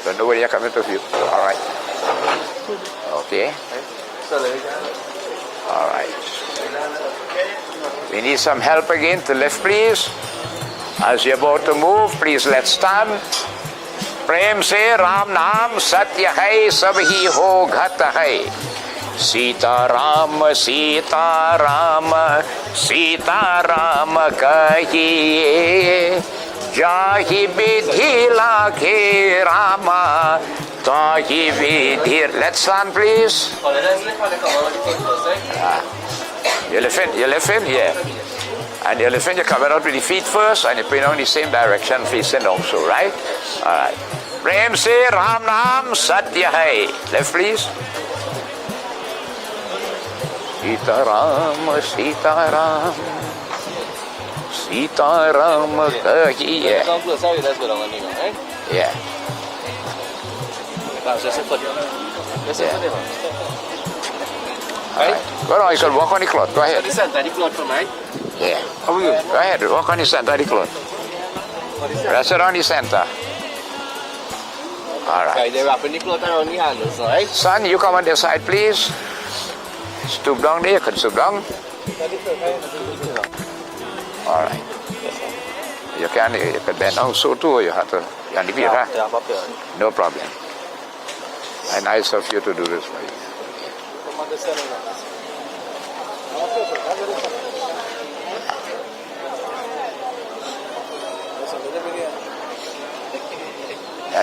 don't know where you're coming to view. All right. Okay. All right. We need some help again to lift, please. As you're about to move, please let's stand. Prem se Ram Naam Satya Hai Sabhi Ho Ghat Hai. Sita Ram Sita Ram Sita Ram Kahiye Jahi Vidhi Lakhe Rama Tahi Vidhi. Let's stand, please. You lift in, yeah. And you lift in, you come out with the feet first, and you put on the same direction facing also, right? All right. Prem se Ram Naam Satya Hai. Left, please. Sita Ram, Sita Ram, Sita Ram Kahiye. Yeah. All right. Go on, you can walk on the cloth. Go ahead. Yeah. Go ahead, walk on the center of the cloth. Rest it on the center. All right. They're wrapping the cloth around the handles, all right? Son, you come on this side, please. Stoop down there. You can stoop down. All right. You can bend down so too, or you have to. You have to be, huh? No problem. And nice of you to do this for you.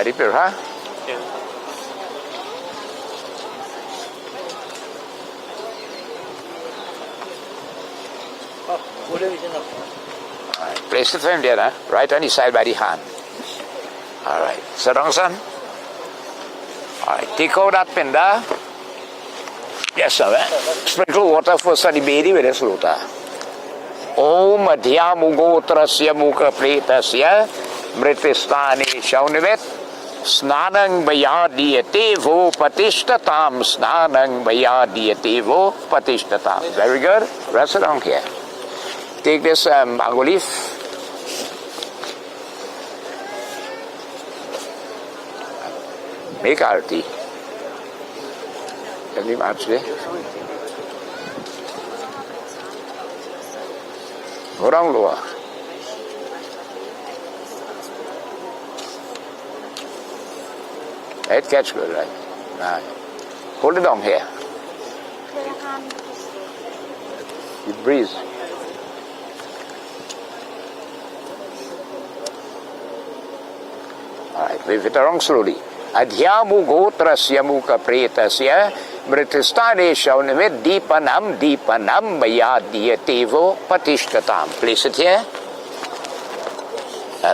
Repair, huh? Yeah. Right. Place the frame there, huh? Right on the side by the hand. All right. Sit down, son. All right. Take out that pinda. Yes, sir. Sprinkle water first on the baby with this water. Om Adhyamugotrasya Mukha Pretasya Mritistani Shaunivet Snanang Bayadiyatevo Patishtatam Snanang Bayadiyatevo Patishtatam. Very good. Rest it down here. Take this mango leaf. Make arati. Can you match there? Go down lower. It catch good, right? Nah. Hold it down here. You breathe. Alright, wave it around slowly. Adhyamu gotrasya mukha pretasya mritistane shaunamit deepanam deepanam mayadiyatevo patishtatam. Place it here.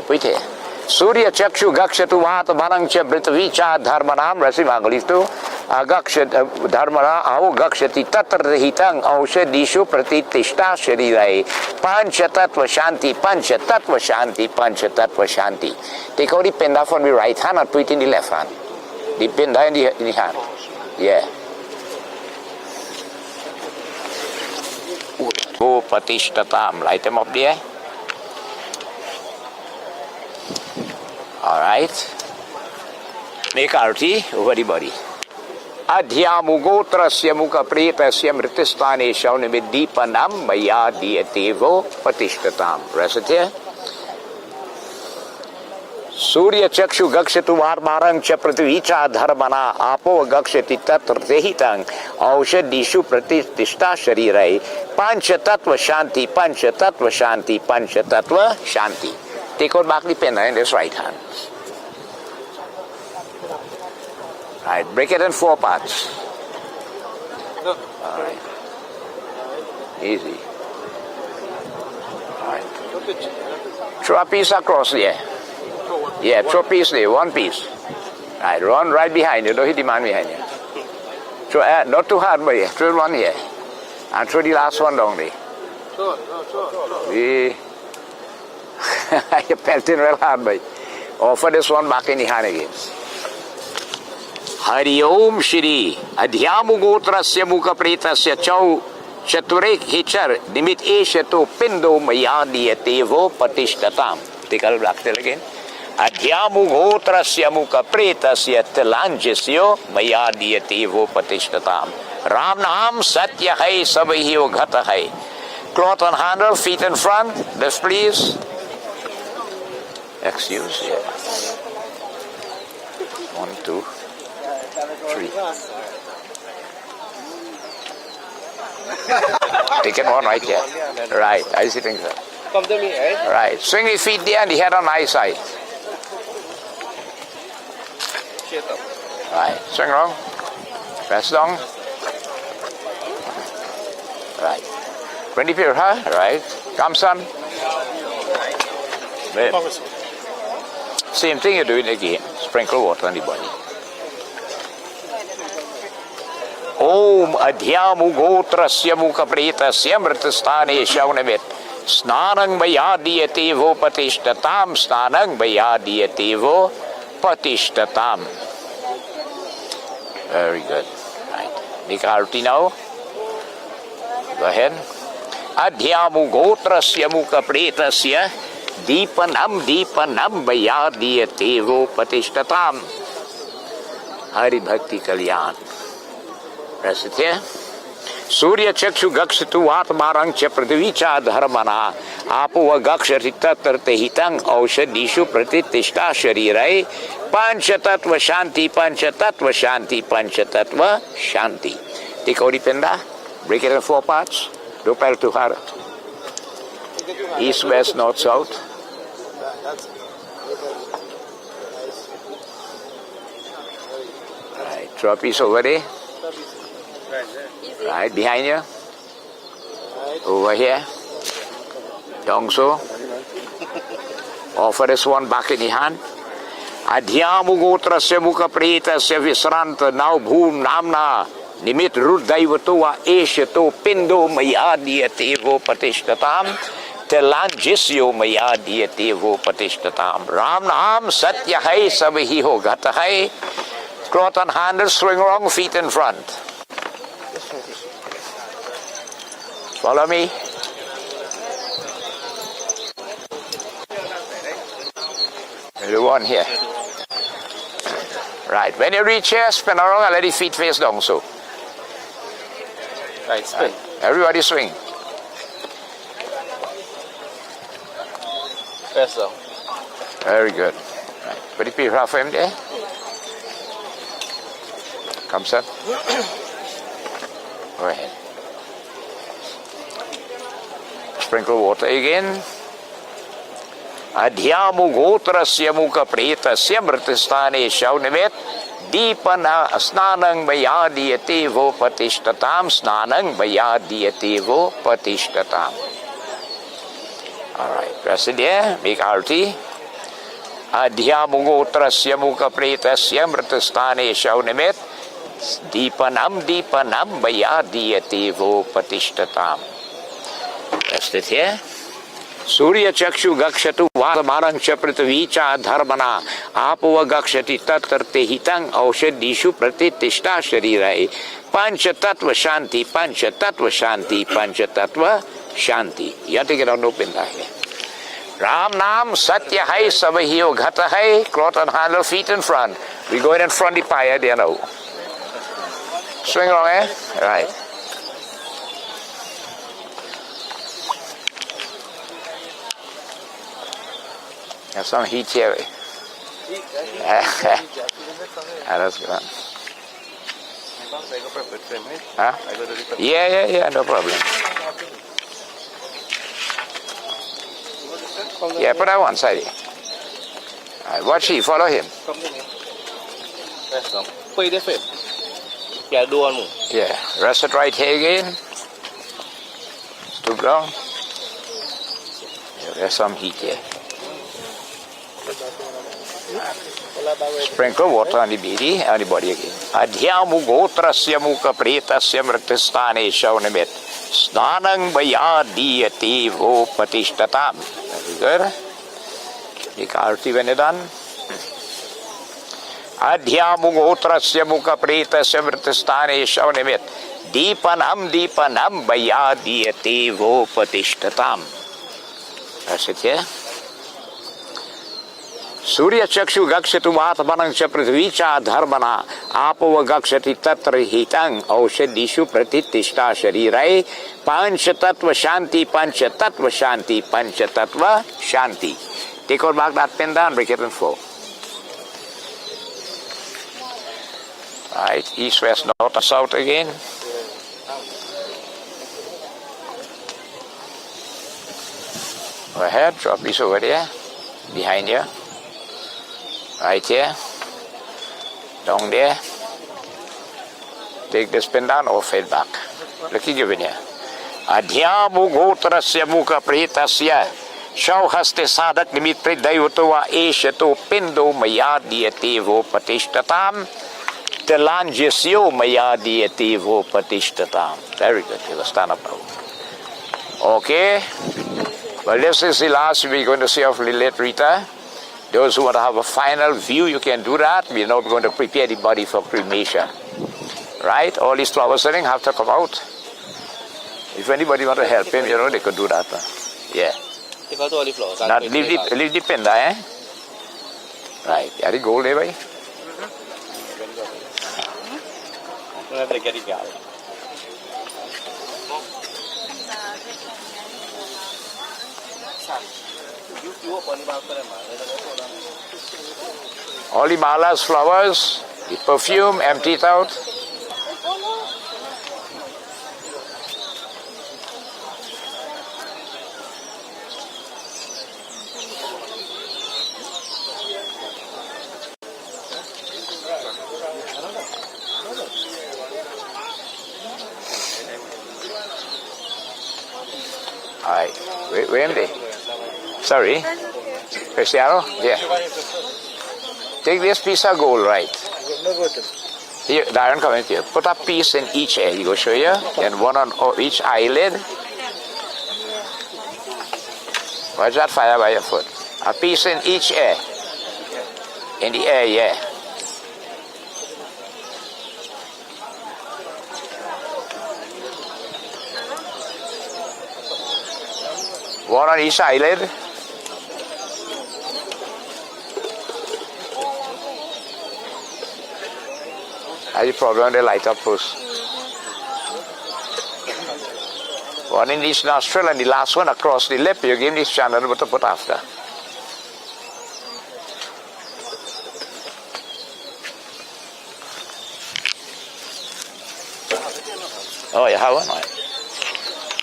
Put it here. Surya Chakshu Gakshatu Vata Banangcha Britavicha Dharmanam Rasimangalistu धर्मरा आओ गक्षति तत्र हितं औषधिषु प्रतिष्ठा शरीराय पंच तत्व शांति पंच तत्व शांति पंch tattva shanti. Take out the penda from the right hand and put it in the left hand. The penda in the hand. Yeah. Go patishtatam. Light them up there. All right. Make arti over the body. Adhyamugotrasya mukha pretasya mritistane shaunamidipanam maya diyatevo patishtatam. Rest it here. Surya chakshu gakshatu varmarang cha pratvicha dharmana apo gakshati tatra tehitang aushadishu pratishtha sharirai pancha tattva shanti pancha tattva shanti pancha tattva shanti. Take out back the pen in this right hand. Right, break it in 4 parts. All right. Easy. All right. Throw a piece across there. Yeah, throw a piece there, 1 piece. Right, run right behind you. Don't hit the man behind you. Throw, not too hard, but throw one here. And throw the last one down there. You're pelting real hard, but offer this one back in the hand again. Hari Om Shri Adhyamugotrasya Mukha Pretasya Chau Chaturek Hichar Nimit Eshato Pindo Mayadiyatevo Patishtatam. Take a back there again. Adhyamugotrasya Mukha Pretasya Telanjasyo Mayadiyatevo Patishtatam. Ram Naam Satya Hai Sabahyo Ghata Hai. Cloth on handle, feet in front. This please. Excuse. Yeah. 1, 2, 3. Taking one right here. Right, I think so. Come to me, right? Right. Swing the feet there and the head on my side. Shut up. Right. Swing wrong. Press down. Right. 20 feet, huh? Right. Come, son. Babe. Same thing you do it again. Sprinkle water on the body. Om Adhyamugotrasya Mukha Pretasya Mritistane Shaunamit. Snanang Mayadiyatevo Patishtatam. Snanang Mayadiyatevo Patishtatam. Very good. Right. Nikarti now. Go ahead. Adhyamugotrasya Mukha Pretasya Deepanam Mayadiyatevo Patishtatam. Hari Bhakti Kalyan. Rest it here. Surya Chakshu Gakshatu Atmarang Cha Pratvicha Dharmana Apo Gakshati Tattarte Hitang Aushadishu Pratitishta Sharirai Pancha Tattva Shanti Pancha Tattva Shanti Pancha Tattva Shanti. Take out the penda, break it in 4 parts. Don't pile too hard. East, west, north, south. Right, throw a piece over there. Right, behind you. Over here. Down so. Offer this one back in the hand. Adhyamugotrasya Mukha Pretasya Visranta Now Bhum Namna Nimit Ruddaivatova Eshato Pindo Mayadiyatevo Patishtatam Telanjisyo Mayadiyatevo Patishtatam. Ram Naam Satya Hai Sabahiho Gata Hai. Cloth on handle, swing wrong, feet in front. Follow me. The one here. Right. When you reach here, spin around and let the feet face down so. Right, spin. Everybody swing. Press down. Very good. Right. Put the feet for him there. Come, son. Go ahead. Sprinkle water again. Adhyamugotrasya Mukha Pretasya Mritistane Shaunamit Deepana Snanang Mayadiyatevo Patishtatam Snanang Mayadiyatevo Patishtatam. Alright, press it there, make arti. Adhyamugotrasya Mukha Pretasya Mritistane Shaunamit Deepanam Baya Diyate Vo Patishtatam. Rest it here. Surya Chakshu Gakshatu Vasamarang Chapratavicha Dharmana Apava Gakshati Tattarte Hitang Aushadishu Pratitishta Sharirai Pancha Tattva Shanti Pancha Tattva Shanti Pancha Tattva Shanti. You have to get on open here. Ram Nam Satya Hai Sabahio Ghata Hai cloth and handle feet in front. We go in front of the pyre there now. Swing along, eh? Right. Have some heat here. That's good. Huh? Yeah, no problem. Yeah, put that one side. Watch he, follow him. Yeah, rest it right here again. Stoop down. Yeah, there's some heat here. Sprinkle water on the body again. Adhyamu gotrasya mukha pretasya mritisthane shaunamit. Snanang bayadiyati vo patishtatam. Very good. The karti when done. Adhyamu gotrasya mukha pretasya mritisthane shaunamit. Deepanam bayadiyati vo patishtatam. That's it here. Surya Chakshu Gakshatu Vatmanang Chaprithvicha Dharmana Apava Gakshati Tatra Hitang Aushadishu Pratitishta Sharirai Pancha Tattva Shanti Pancha Tattva Shanti Pancha Tattva Shanti. Take or mark that pen down, break it in four. Right, east, west, north, and south again. Go ahead, drop this over there, behind you. Right here, down there. Take this pen down or fade back. Look at you in here. Adhyamu gotrasya mukha pretasya shauhaste sadak nimitri dayutova eshato pindo mayadiyate vo patishtatam telanjasyo mayadiyate vo patishtatam. Very good. You will stand up now. Okay. Well, this is the last we're going to see of late Rita. Those who want to have a final view, you can do that. We're not going to prepare the body for cremation. Right? All these flowers sitting have to come out. If anybody want to help him, you know, they could do that. Yeah. Not leave the pen there, eh? Right. Yeah, the gold there, right? All the malas, flowers, the perfume, empty it out. Hi. Where am I? Sorry? Cristiano? Yeah. Take this piece of gold, right? Here, Darren, come in here. Put a piece in each eye. You go show you. And one on each eyelid. Watch that fire by your foot. A piece in each ear. In the air, yeah. One on each eyelid. That's the problem, they light up first. One in each nostril and the last one across the lip. You give this channel what to put after. Oh, you have one? Right.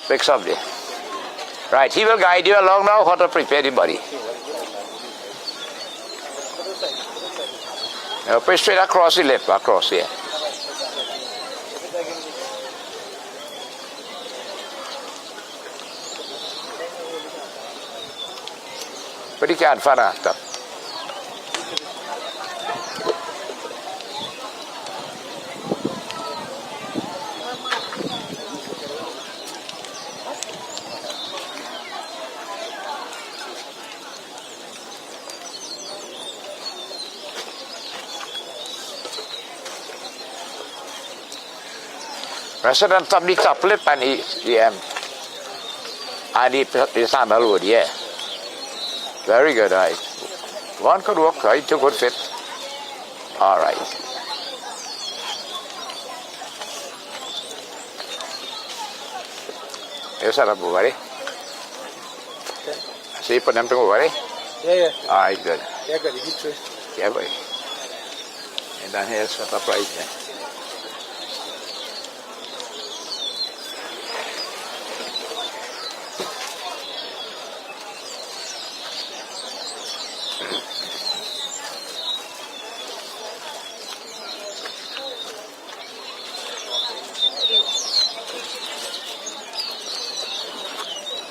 Picks up there. Right, he will guide you along now how to prepare the body. Now push straight across the lip, across here. But you can't find after. Resident of the top lip and the sandalwood, yeah. Very good, right. One could work, right? Two good fit. All right. You set up over. So you put them to over. Yeah. All right, good. Yeah, good. You too. Yeah, boy. And then here's set up right there.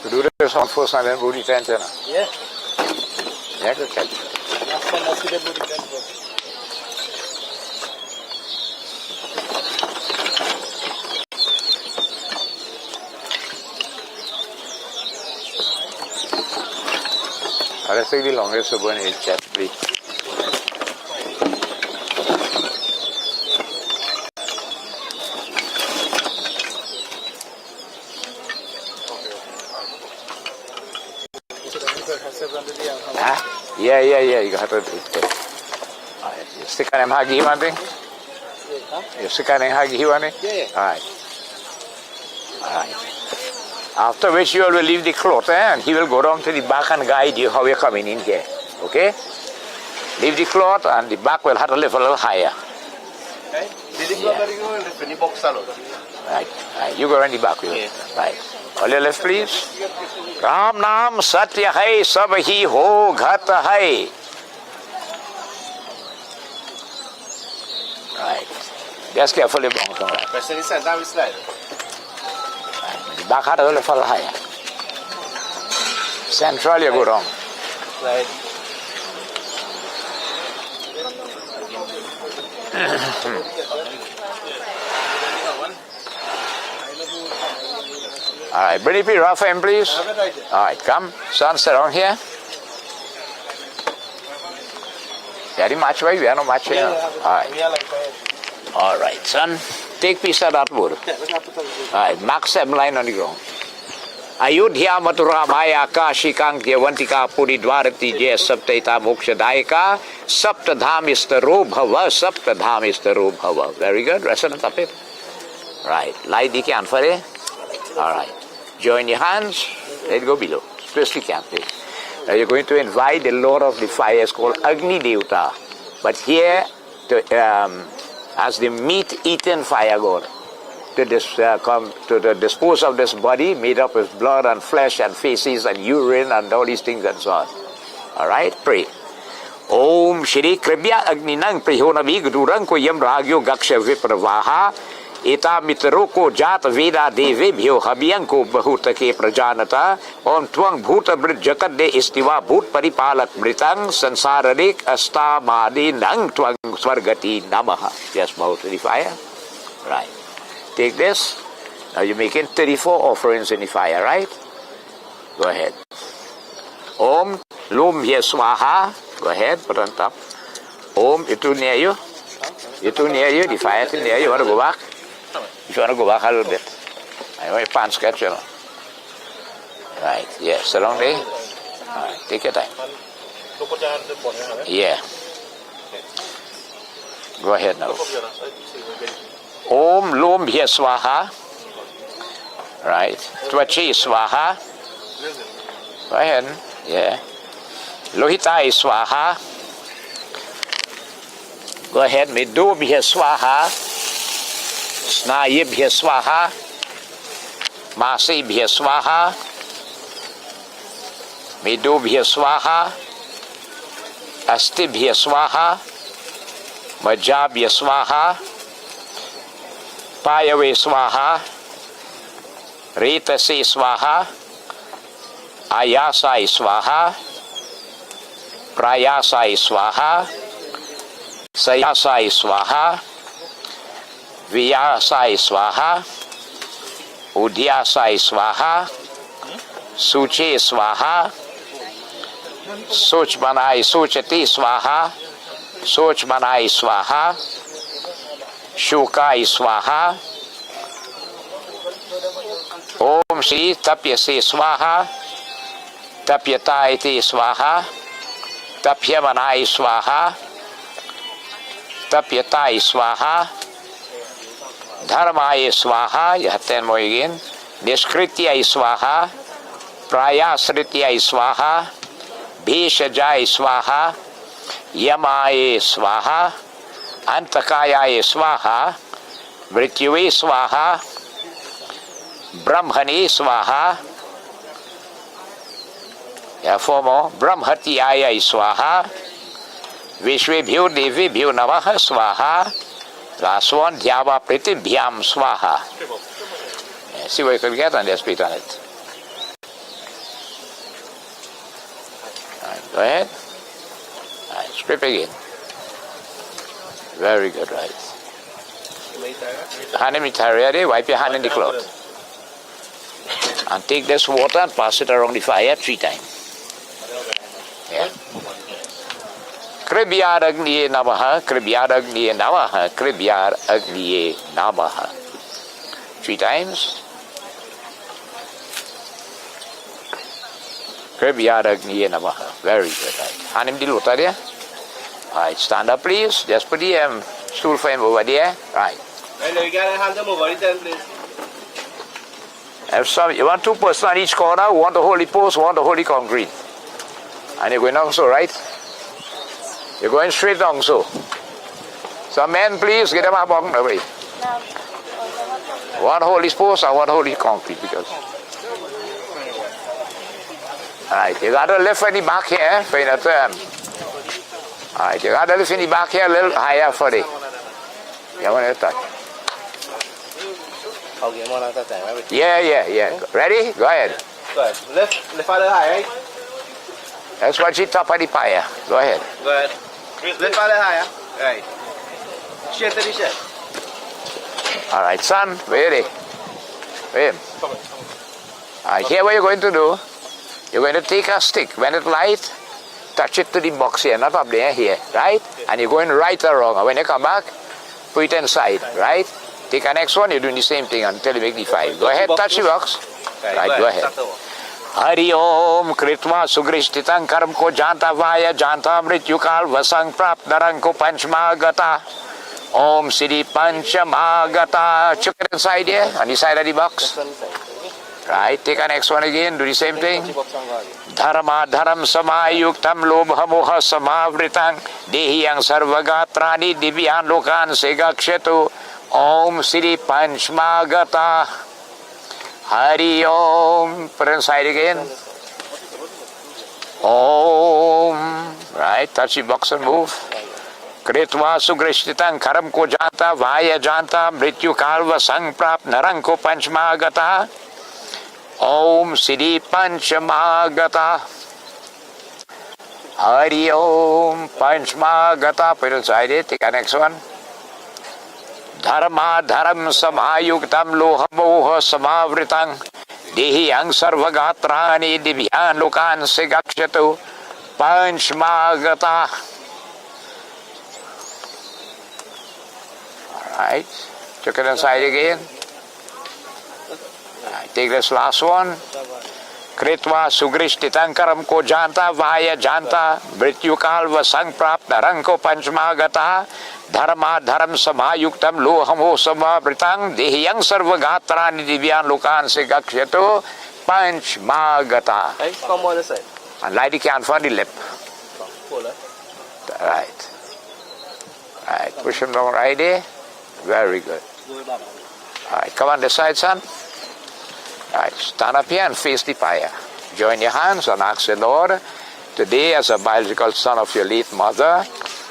To do this on first and then booty tent, Yeah. yeah, good catch. Last time I see the booty tent. Let's take the longest one in chat, please. Yeah, you got to do it. You stick on him huggy one thing? You stick on him huggy one thing? Yeah. Alright. After which you will leave the cloth and he will go down to the back and guide you how you're coming in here. Okay? Leave the cloth and the back will have to lift a little higher. Okay. Did you go in the box salon? Right. You go around the back with it. Right. All your left, please. Ram Nam Satya Hai Sab Hi Ho Ghat Hai. Right. Just carefully bounce on that. Press the center and slide. The back had a little fall higher. Central, you go wrong. Slide. All right, bring it be rough end, please. All right, come. Son, sit down here. Very much way, we are not much here. All right. All right, son. Take piece of that wood. All right, mark 7 line on the ground. Ayodhya Mathura Maya Kashikang Yavantika Puri Dwarati Jaya Saptaita Moksha Daika Saptadhamistaro Bhava Saptadhamistaro Bhava. Very good. Resonant up it. Right. Lie the can for it. All right. Join your hands. Let it go below. Especially can't please. Now you're going to invite the Lord of the Fire. It's called Agni Devta. But here, as the meat-eaten fire god, to dispose of this body made up of blood and flesh and feces and urine and all these things and so on. All right, pray. Om Shri Kribya Agninang Prihonami Gudurang Ko Yam Ragyo Gaksha Vipravaha Eta Mitroko Jat Veda Devi Bhyo Habyanko Bahutake Prajanata Om Twang Bhuta Brit Jakat De Istiva Bhut Paripalak Britang Sansaradik Asta Madi Nang Twang Swargati Namaha. Just bow to the fire. Right. Take this. Now you're making 34 offerings in the fire, right? Go ahead. Om Lum Hye Swaha. Go ahead, put on top. Om, it too near you. It too near you. The fire is near you. You want to go back? If you want to go back a little bit. I want your pants catch, you know. Right, yeah. So long day. All right, take your time. Yeah. Go ahead now. Om Lom Hye Swaha. Right. Twachi Swaha. Go ahead. Yeah. Lohitai Swaha. Go ahead. Medobhya Swaha. Snayibhya Swaha. Masibhya Swaha. Medobhya Swaha. Astibhya Swaha. Majabhya Swaha. Payave Swaha. Ritase Swaha. Ayasai Swaha. Prayasai Swaha. Sayasai Swaha. Vyasai Swaha. Udyasai Swaha. Suche Swaha. Sochmanai Sochati Swaha. Sochmanai Swaha. Shukai Swaha. Om Shri Tapyase Swaha, Tapyataite Swaha, Tapyamanai Swaha, Tapyatai Swaha, Dharmaya Swaha, you have 10 more again, Niskrityai Swaha, Prayasrityai Swaha, Bheshajai Swaha, Yamaya Swaha, Antakaya Swaha, Vrityue Swaha, Brahmani Swaha, 4 more, Brahmatyaya Swaha, Vishwebhyo Devibhyo Namaha Swaha, last one, Dhyava Pritibhyam Swaha. See what you can get on this, spit on it. Right, go ahead. Right, strip again. Very good, right. Hand in the ready, wipe your hand in the cloth. And take this water and pass it around the fire 3 times. Yeah. Kribyar Agniye Namaha, Kribyar Agniye Namaha, Kribyar Agniye Namaha. 3 times. Kribyar Agniye Namaha. Very good, right. Hand him the water there. Alright, stand up please. Just put the stool for him over there. Right. You can hand them over then, please. You want 2 persons on each corner, who want the holy post, who want the holy concrete. And you're going down so, right? You're going straight down so. Some men, please, get them up on the way. One holy post and one holy concrete, because. Alright, you got to lift in the back here for the turn. Alright, you got to lift in the back here a little higher for the. You want to touch. Yeah. Ready? Go ahead. Go ahead. Lift a little higher, right? That's what she top of the fire. Go ahead. Go ahead. Lift a little higher. Right. Shit to the shit. Alright, son, ready? Wait. Alright, here what you're going to do. You're going to take a stick. When it's light, touch it to the box here, not up there, here, right? And you're going right or wrong. And when you come back, put it inside, right? Take the next one, you're doing the same thing until you make the 5. Go ahead, touch the box. Right, go ahead. Hari Om Kritva Sugrishtitan Karam Ko Janta Vaya Janta Mrityukal Vasang Prap Narang Ko Panchmagata Om Siddhi Panchamagata. Chuck it inside here, on the side of the box. Right, take the next one again, do the same thing. Dharma Dharam Samayuktam Lobha Moha Samavritang Dehiyang Sarvagatrani Divyan Lokan Segakshetu Om Siddhi Panchmagata. Hari Om. Put it inside again. Om. Right, touch the box and move. Kritva Sugrishtitan Karam Ko Janta Vaya Janta Mrityu Kalva Sang Prap Narang Ko Panchmagata Om Siddhi Panchamagata. Hari Om Panchmagata. Put it inside it. Take the next one. Dharma Dharam Samayuktam Lohamoha Samavritang Dehiyang Sarvagatrani Divyan Lokan Segakshatu Panchmagata. Alright, check it inside again. Right, take this last one. Kritva Sugrishtitan Karam Ko Janta Vaya Janta Brityukal Vasang Prap Narangko Panchmagata Dharma Dharam Samayuktam Lohamo Samavritang Dehiyang Sarvagatrani Divyan Lokan Segakshatu Panchmagata. Hey, come on the side. And light the can for the lip. Right. Right, push him down right there. Very good. Alright, come on this side, son. Alright, stand up here and face the fire. Join your hands and ask the Lord, today as a biological son of your late mother,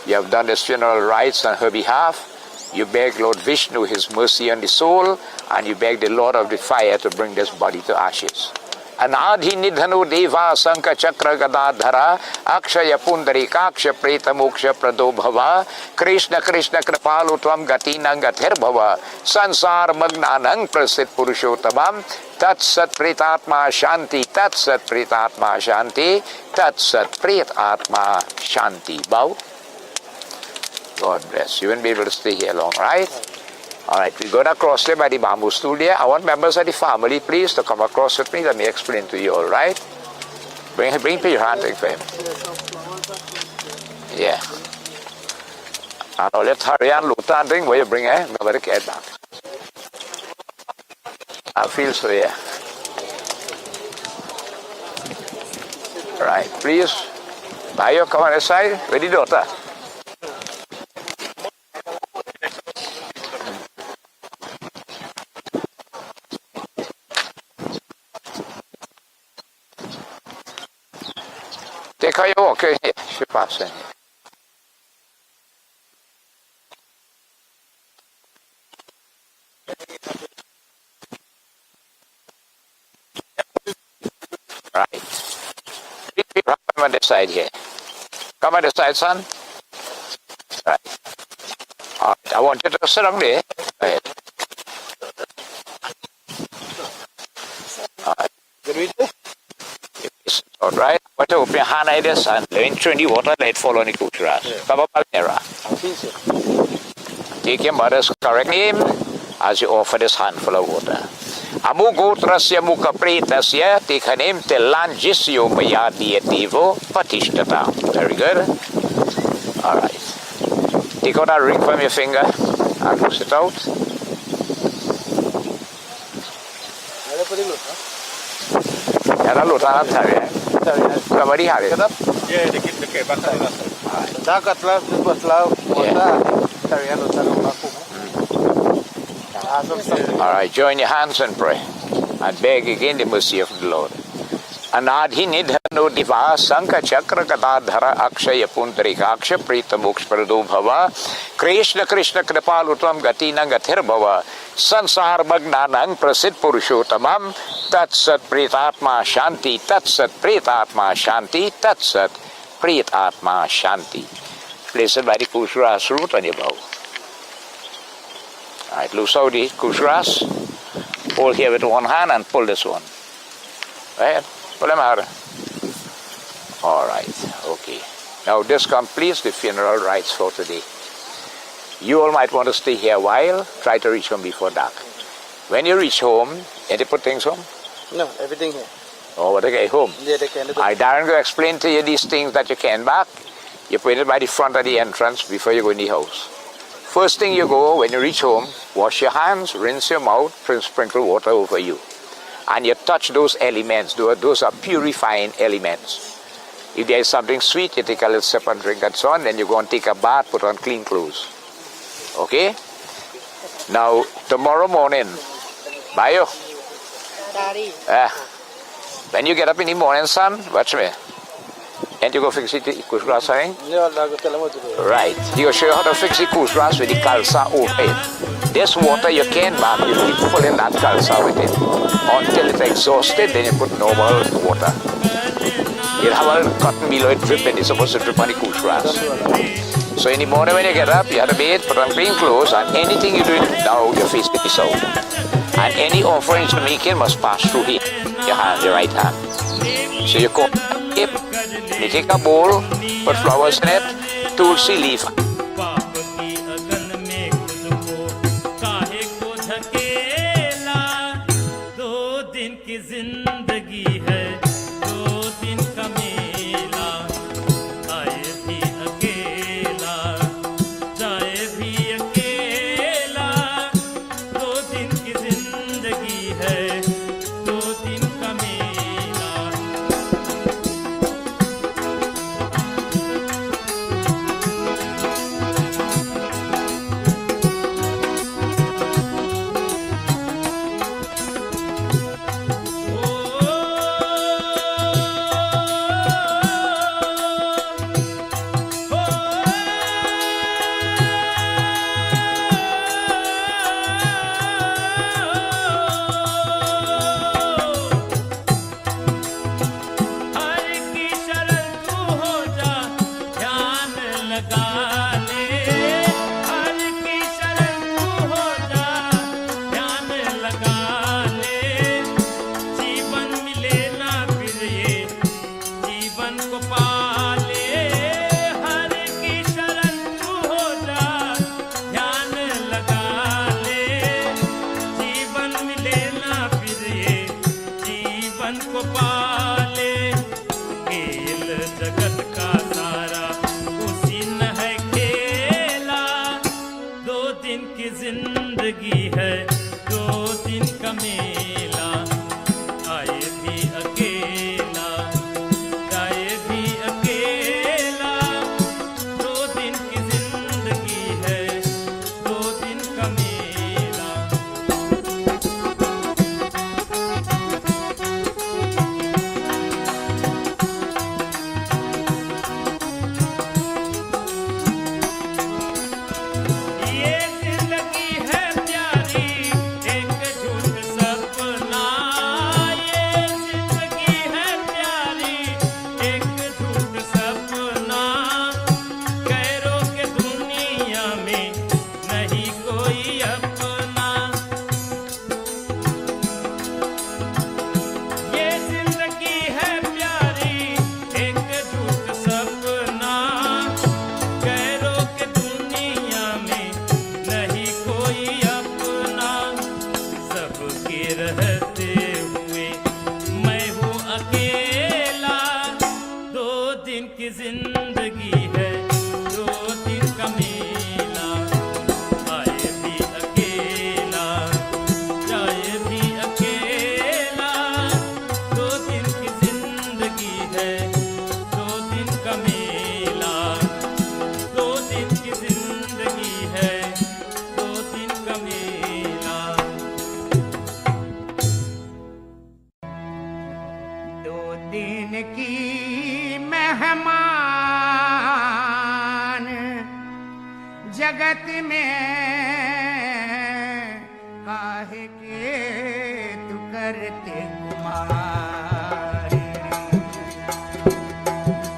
you have done this funeral rites on her behalf. You beg Lord Vishnu his mercy on the soul, and you beg the Lord of the fire to bring this body to ashes. Anadhi nidhanu deva sanka chakra gadadhara akshaya pundari kaksha preta moksha prado bhava Krishna Krishna kripalu tvam gatinang gathir bhava sansar magnanang prasit purushotamam tat sat pretatma shanti tat sat pretatma shanti tat sat pretatma shanti. Bow. God bless. You won't be able to stay here long, right? All right, we're going to cross there by the bamboo stool there. I want members of the family, please, to come across with me. Let me explain to you, all right? Bring your hand for him. Yeah. And now let's hurry and look and bring where you bring, eh? Nobody cared back. I feel so, yeah. Right, please. Bayo, come on this side. Where the daughter? Take her your walk here. She pass in. Right. Come on this side here. Come on this side, son. Right. All right. I want you to sit down there. Go ahead. All right. All right. What open your hand like this and enter in the water, let it fall on the kuchras. Come up, Almira. Take your mother's correct name as you offer this handful of water. Amu gotrasya mukha pretasya tikhanem telanjisyo maya dietivo patishtata. Very good. All right. Take out that ring from your finger and push it out. Era luta tare. Somebody had it. Yeah, they keep the back. Dakatla, Batla, All right, join your hands and pray and beg again the mercy of the Lord. Anadhi nidhano diva sanka chakra gadadhara akshaya puntarika aksha prita moksha prado bhava Krishna Krishna kripalutam gatina gathir bhava sansar magnanang prasid purushottamam tatsat pritatma shanti tatsat pritatma shanti tatsat pritatma shanti. Place it by the kushras root on your bow. All right, loose out the kushras. Hold here with one hand and pull this one. Right? Pull them out. All right, okay. Now this completes the funeral rites for today. You all might want to stay here a while. Try to reach home before dark. When you reach home, did you put things home? No, everything here. Oh, what okay, home? Yeah, they can. I Darren will explain to you these things that you can back. You put it by the front of the entrance before you go in the house. First thing you go, when you reach home, wash your hands, rinse your mouth, sprinkle water over you. And you touch those elements. Those are purifying elements. If there is something sweet, you take a little sip and drink and so on. Then you go and take a bath, put on clean clothes. Okay? Now, tomorrow morning, Bayo. Daddy. When you get up in the morning, son, watch me. And you go fix it, kushras, saying? No, I'll tell them what to do. Right. You show you how to fix the kushras with the kalsa over it. This water you can't bath, you keep filling that kalsa with it. Until it's exhausted, then you put normal water. You have a cotton below it drip and it's supposed to drip on the kushras. So in the morning when you get up, you have to bathe, put on clean clothes, and anything you do now, your face is out. And any offerings you make must pass through here, your hand, your right hand. So you go, you take a bowl, put flowers in it, tulsi leaf. जिंदगी है, 2 दिन का मेला, आए भी अकेला, जाए भी अकेला, 2 दिन की जिंदगी है, 2 दिन का मेला। ये जिंदगी है प्यारी, एक झूठ सपना, ये जिंदगी है प्यारी, एक झूठ सपना, गैरों के दुनिया में नहीं कोई अपना। ये जिंदगी है प्यारी, एक झूठ सपना, गैरों के दुनिया में नहीं कोई अपना, सबके रहते हुए मैं हूँ अकेला, 2 दिन की जिंदगी है, 2 दिन का मेला, आए भी अकेला, जाए भी अकेला, 2 दिन की जिंदगी है, 2 दिन का मेला, 2 दिन की जिंदगी है, 2 दिन का मेला। 2 दिन की मेहमान जगत में काहे के तू करते गुमान।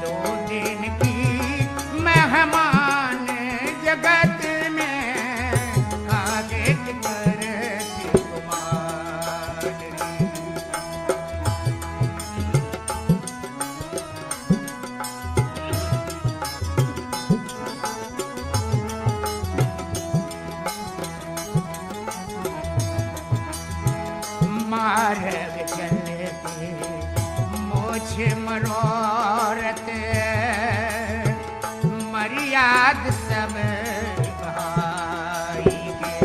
2 दिन की मेहमान जगत में काहे के करते गुमान। मार्ग चलते मोछ मनोरथ, मर्याद सब भाई गे।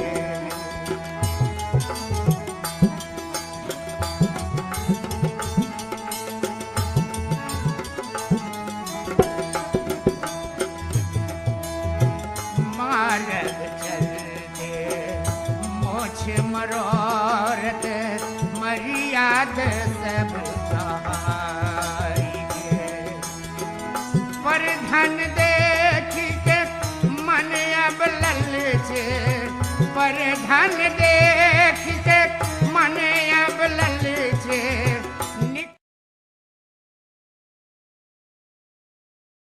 मार्ग चलते मोछ मनोरथ, मर्याद सब भाई गे। पर धन दे